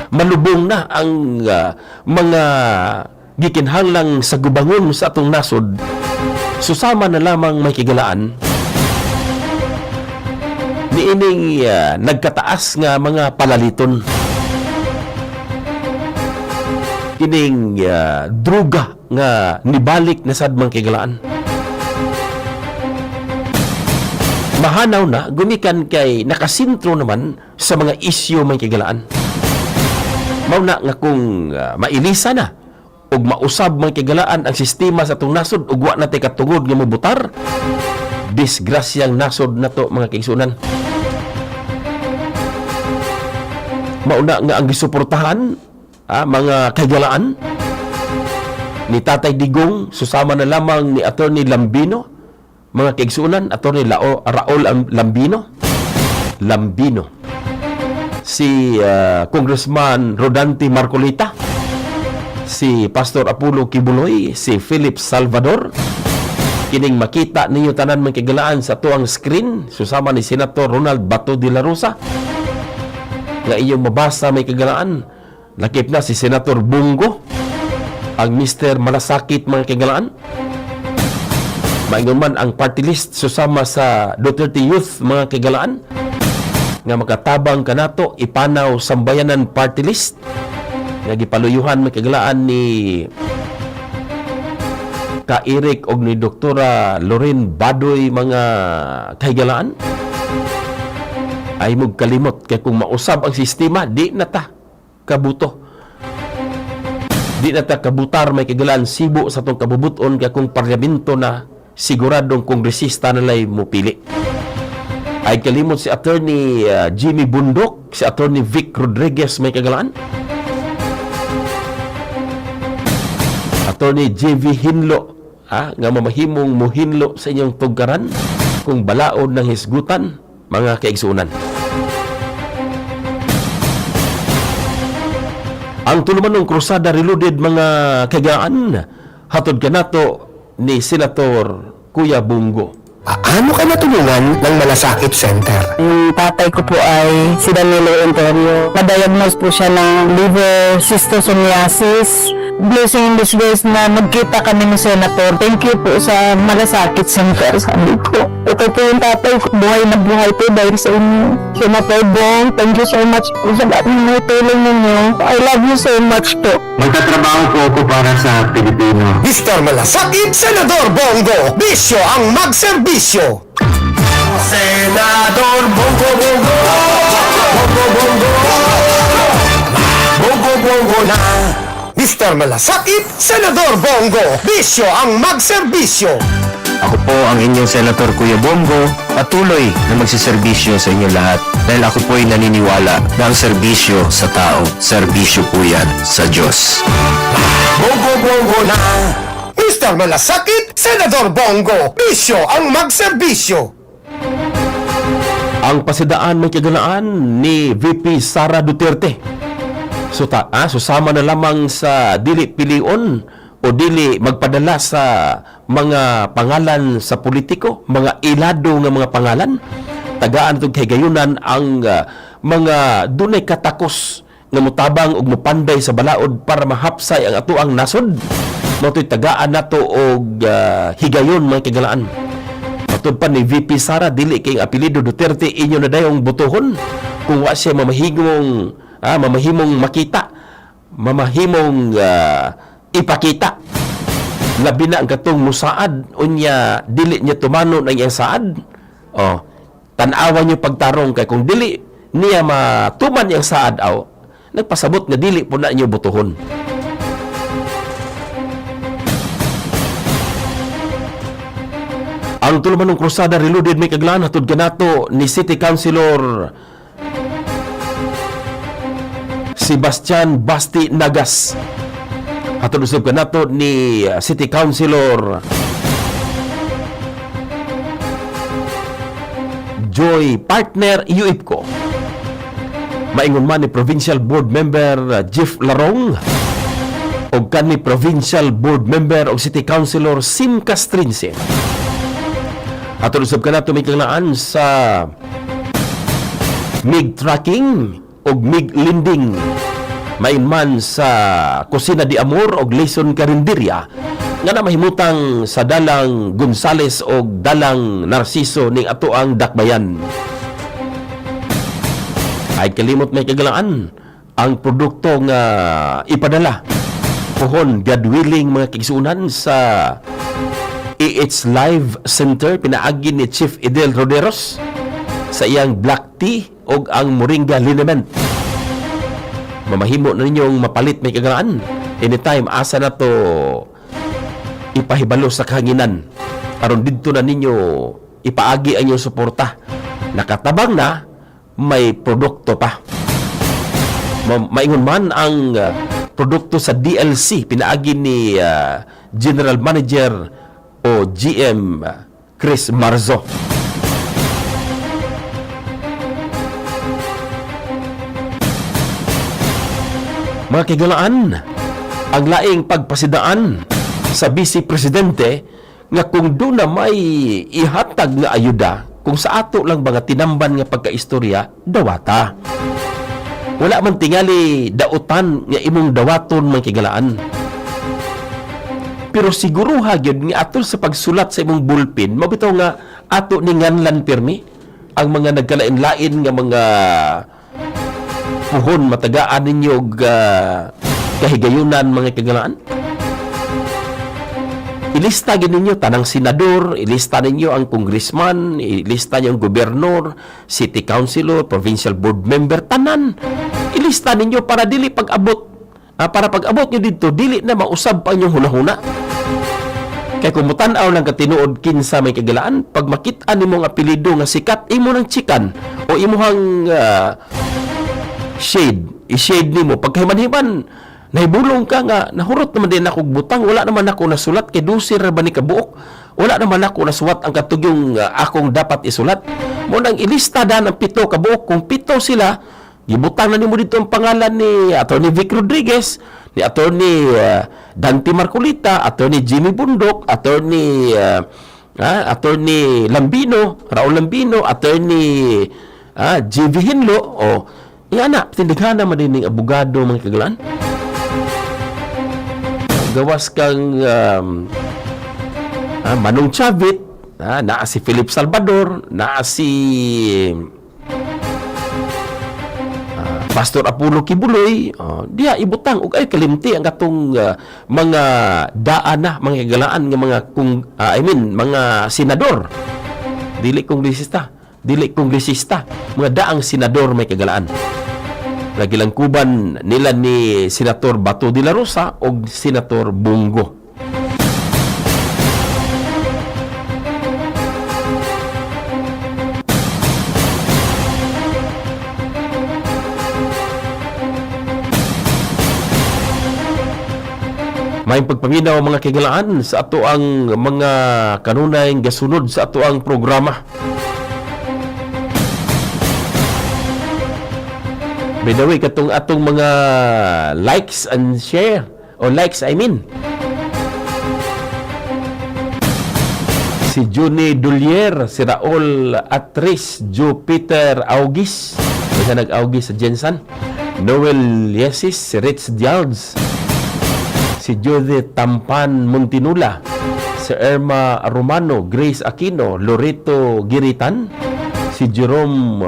Malubong na ang mga gikinahanglang sa gubangon sa atong nasod. Susama na lamang may kagalaan. Niining nagkataas nga mga palaliton. Kining druga nga nibalik na sad mga kagalaan. Mahanaw na, gumikan kay nakasintro naman sa mga isyu mga kagalaan. Mauna nga kung mailisa na ug mausab mga kagalaan ang sistema sa atong nasod ug wa natay katungod nga mobutar, disgrasyang nasod nato mga kaigsunan. Mauna nga ang gisuportahan mga kagalaan ni Tatay Digong, susama na lamang ni Attorney Lambino, mga kaigsunan, Attorney Raul Lambino, si Congressman Rodante Marcolita, si Pastor Apollo Kibuloy, si Philip Salvador. Kining makita ninyo tanan mga kagalaan sa tuang screen, susama ni Senator Ronald Bato de la Rosa. Nga inyong mabasa may kagalaan, lakip na si Senator Bongo, ang Mr. Malasakit mga kagalaan. Maingon man ang party list susama sa Duterte Youth mga kagalaan nga makatabang kanato ipanaw sambayanan party list nga gipaluyuhan mga kagalaan ni Ka Eric og ni Doktora Loren Badoy mga kagalaan. Ay mong kalimot kay kung mausab ang sistema di na ta kabuto. Di na ta kabutar may kagalaan sibo sa tong kabubuton kaya kung parlamento na siguradong kongresista na lay mo pili. Ay kalimot si Attorney Jimmy Bundok, si Attorney Vic Rodriguez may kagalaan. Attorney JV Hinlo, nga mamahimong muhinlo sa inyong tugkaran kung balaod ng hisgutan, mga kaigsuunan. Ang tuluman ng Krusada Reloaded, mga kagaan, hatod ka nato ni Senator Kuya Bongo. Paano ka natulungan ng Malasakit Center? Yung tatay ko po ay si Danilo Ontario. Na-diagnose po siya ng liver schistosomiasis. Blessing in disguise na nagkita kami ni Senator. Thank you po sa Malasakit Center. Sabi ko, ito po yung tatay ko. Buhay na buhay po dahil sa inyo. Senator Bong, thank you so much po sa lahat ng tulong ninyo. I love you so much po. Magtatrabaho po ako para sa Pilipino. Mr. Malasakit, Senador Bongo, bisyo ang magserbisyo. Senador Bongo Bongo, Bongo Bongo, Bongo Bongo na. Mr. Malasakit, Senador Bongo, bisyo ang magserbisyo. Ako po ang inyong Senator Kuya Bongo, patuloy na magsiservisyo sa inyo lahat dahil ako po ay naniniwala na ang serbisyo sa tao, serbisyo po yan sa Diyos. Bongo Bongo na. Mr. Malasakit, Senador Bongo, bisyo ang magserbisyo. Ang pasidaan may kagalaan ni VP Sara Duterte. Susama na lamang sa dili pilion o dili magpadala sa mga pangalan sa politiko, mga ilado nga mga pangalan. Tagaan itong kagayunan ang mga dunay katakos nga mutabang og mupanday sa balaod para mahapsay ang atuang nasod. Mato'y tagaan nato og higayon mga kagalaan. Matod pa ni VP Sara, dili kay apelido Duterte inyo na dayong butuhon kung wa siya mamahimong makita, mamahimong ipakita. Labi na ang katong musaad unya dili niya tumano ng iyang saad. Tanawan niyo pagtarong kay kung dili niya matuman iyang saad nagpasabot nga dili po na niyo butuhon. Ang tuluman ng Krusada Reloaded may kaglaan hatod kanato ni City Councilor Sebastian Basti Nagas. Hatod usab kanato ni City Councilor Joy Partner UIPCO. Maingon man ni Provincial Board Member Jeff Larong o kan ni Provincial Board Member o City Councilor Sim Castrinse. Hatod usab kanato may kaglaan sa MIG Tracking o MIG Lending. Mainman sa Kusina di Amor o Leson Carinderia nga na mahimutang sa Dalang Gonzales o Dalang Narciso ning ato ang dakbayan. Ay kalimot may kagalaan ang produkto nga ipadala pohon God willing mga kaigsuunan sa EH Live Center pinaagi ni Chief Edel Roderos sa iyang black tea o ang moringa liniment. Mamahimo na ninyong mapalit may kagalaan. Anytime, asa na to ipahibalo sa kahanginan. Aron dito na ninyo ipaagi ang inyong suporta. Nakatabang na, may produkto pa. Maingon man ang produkto sa DLC, pinaagi ni General Manager o GM Chris Marzo. Mga kagalaan, ang laing pagpasidaan sa Vice Presidente nga kung doon na may ihatag nga ayuda, kung sa ato lang mga tinamban nga pagkaistorya, dawata. Wala man tingali dautan nga imong dawaton mga kagalaan. Pero siguro hagyod nga atol sa pagsulat sa imong bulpin, mabitaw nga ato ni nganlan pirmi ang mga nagkalain-lain nga mga puhon matagaan ninyo kahigayunan mga kagalaan. Ilista ninyo tanang senador, ilista ninyo ang congressman, ilista ninyo ang gobernador, city councilor, provincial board member, tanan. Ilista ninyo para dili pag-abot para pag abot nyo dito, dili na mausab pa inyong hunahuna. Kaya kung mutanaw lang katinuod kinsa may kagalaan, pag makita ni mong apelido nga sikat, imo ng chikan o imuhang shade, i-shade nimo pagkahiman-himan, nahibulong ka nga, nahurot naman din ako butang, wala naman ako nasulat, kay dusir ba ni kabuok, wala naman ako nasulat ang katugyong akong dapat isulat. Munang ilista na ng 7 kabuok, kung 7 sila, gibutang na nimo dito ang pangalan ni Atty. Vic Rodriguez, ni Atty. Dante Marcolita, Atty. Jimmy Bundok, Atty. Lambino, Raul Lambino, Atty. J.V. Hinlo, o na, tindighan naman din ng abogado mga kagalaan. Gawas kang Manong Chavit, naa si Philip Salvador, naa si Pastor Apollo Kibuloy, diya ibutang ug ay kalimti ang katong mga daan na mga galaan nga mga mga senador. Dili kongresista, mga daang senador may kagalaan. Lagi lang kuban nila ni Senator Bato de la Rosa o Senator Bongo. May pagpaminaw mga kagalaan sa ato ang mga kanunay gasunod sa ato ang programa. By the way, katong atong mga likes and share, o likes I mean. Si Johnny Dolier, si Raul Atris, Joe Peter Augis, kasi nag-Augis sa Jensen, Noel Yesis, si Rich Dialds, si Judith Tampan Montinula, si Irma Romano, Grace Aquino, Loreto Giritan, si Jerome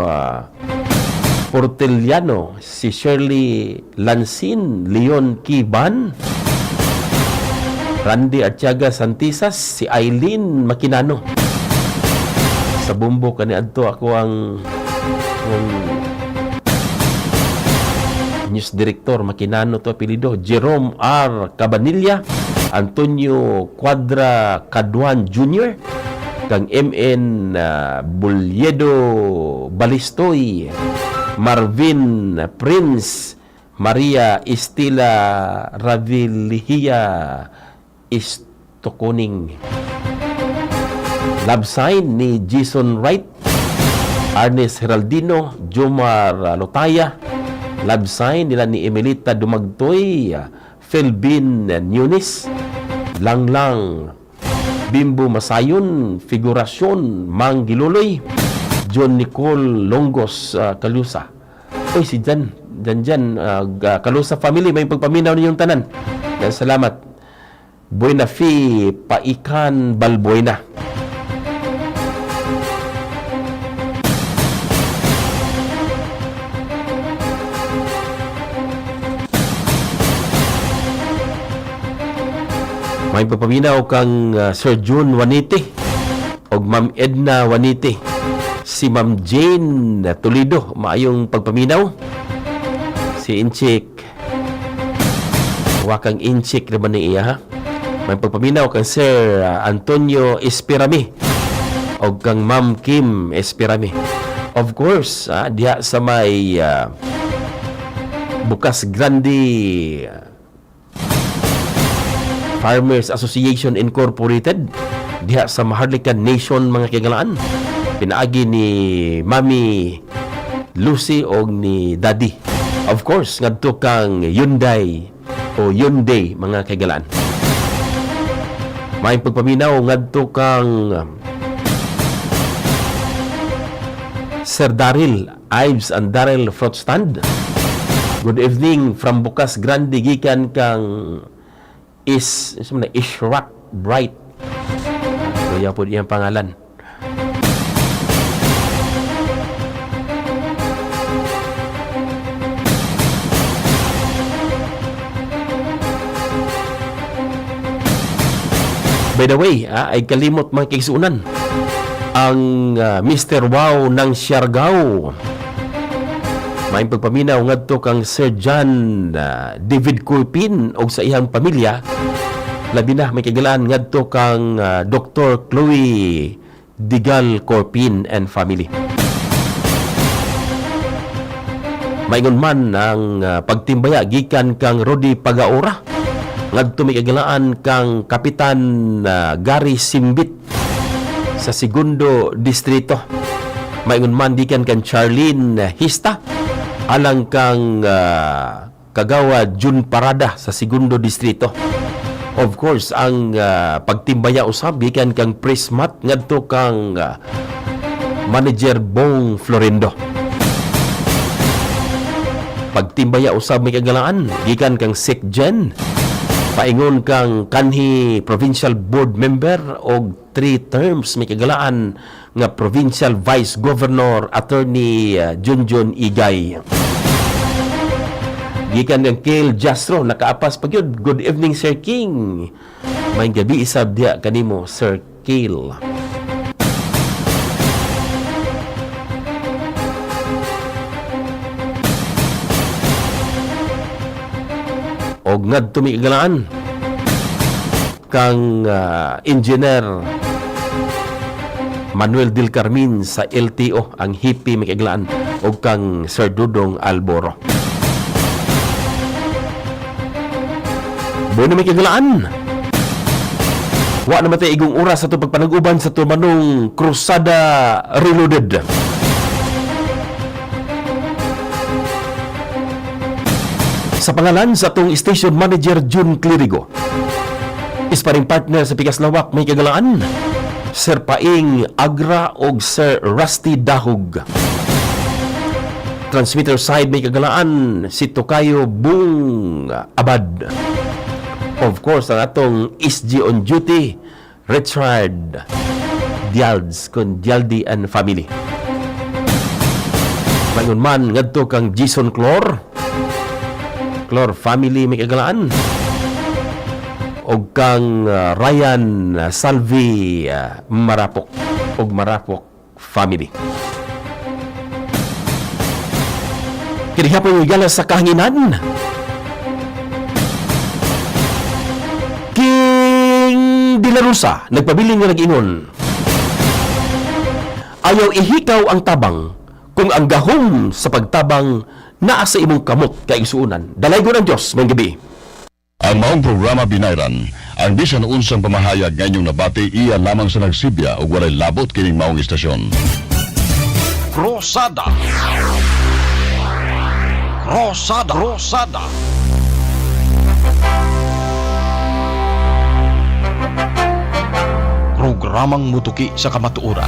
Porteliano, si Shirley Lansin, Leon Kiban, Randy Artiaga Santisas, si Eileen Makinano. Sa bumbo kaniadto ako ang news director Makinano to apelido, Jerome R. Cabanilla, Antonio Cuadra Caduan Jr., kang MN Bulyedo Balistoy, Marvin Prince, Maria Estela Ravilihia Istokoning. Love sign ni Jason Wright, Ernest Heraldino, Jomar Lotaya. Love sign nila ni Emelita Dumagtoy, Philbin Nunes, Langlang Bimbo Masayon, Figurasyon Mang Giluloy, John Nicole Longos Kalusa. Oy, si Jan Kalusa family, may pagpaminaw ninyong tanan. Salamat. Buena Fi Paikan Balbuena. May papaminaw kang Sir June Wanite o Ma'am Edna Wanite. Si Ma'am Jane Toledo, maayong pagpaminaw. Si Inchik, wakang Inchik naman ni iya, ha? May pagpaminaw kang Sir Antonio Espirami o kang Ma'am Kim Espirami. Of course, diha sa may Bukas Grande Farmers Association Incorporated, diha sa Maharlika Nation mga kagalaan. Pinaagi ni Mami Lucy o ni Daddy. Of course, ngadto kang Hyundai o Hyundai mga kagalaan. May pagpaminaw ngadto kang Sir Daryl Ives and Daryl Fruit Stand. Good evening from Bukas Grande, gikan kang Ishrak Bright. Kaya po iyang pangalan. By the way, ay kalimot mga kaigsuunan, ang Mr. Wow ng Siargao May pagpaminaw ngadto kang Sir John David Corpin og sa iyang pamilya. Labi na may kagalaan ngadto kang Dr. Chloe Digal Corpin and family. Maingon man ang pagtimbaya gikan kang Rodi Pagaora ngadto may kagalaan kang Kapitan Gary Simbit sa Segundo Distrito. Maingon man dikan kang Charlene Hista alang kang Kagawa June Parada sa Segundo Distrito. Of course, ang pagtimbaya usab gikan kang Prismat ngadto kang Manager Bong Florendo. Pagtimbaya usab may kagalaan gikan kang Sekjen paingon kang kanhi Provincial Board Member og 3 terms may kagalaan nga Provincial Vice Governor Attorney Junjun Igay. Gikan kang Kale Jastro nakaapas pagyud. Good evening Sir King. May gabi isab diha kanimo Sir Kale. Og ngadto mi kagalaan kang Engineer Manuel Del Carmen sa LTO ang hippie mi kagalaan og kang Sir Dudong Alboro. Buwan na mi kagalaan. Wa naman tayo igong oras sa itong pagpanag-uban sa tumanong Crusada Reloaded. Sa pangalan sa itong Station Manager June Clirigo, isparing partner sa Pikas Lawak may kagalaan, Sir Paing Agra og Sir Rusty Dahog. Transmitter side may kagalaan si Tokayo Bung Abad. Of course, ang atong SG on duty, Richard Dialds kon Dialdi and family. Mangon man ngadto kang Jason Clor family may kagalaan. Og kang Ryan Salvi Marapok og Marapok family. Kinihapon yung galas sa kahanginan. King De La Rosa nagpabiling nga nag-ingon, ayaw ihikaw ang tabang kung ang gahom sa pagtabang naa sa imong kamot kaigsuunan. Dalaygon ang Diyos ngayong gabi. Ang maong programa Binayran, ang bisan unsang pamahayag ngayong nabati iya lamang sa nagsibya o walay labot kining maong istasyon. Rosada. Programang mutuki sa kamatuoran.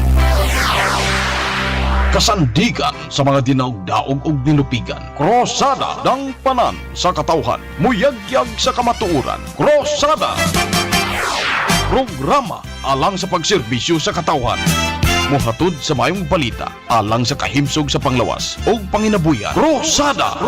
Kasandigan sa mga dinaog-daog ug nilupigan. Krosada ng panan sa katawhan. Muyagyag sa kamatuoran. Krosada. Programa alang sa pagserbisyo sa katawhan. Muhatod sa mayong balita alang sa kahimsog sa panglawas ug panginabuyan. Krosada.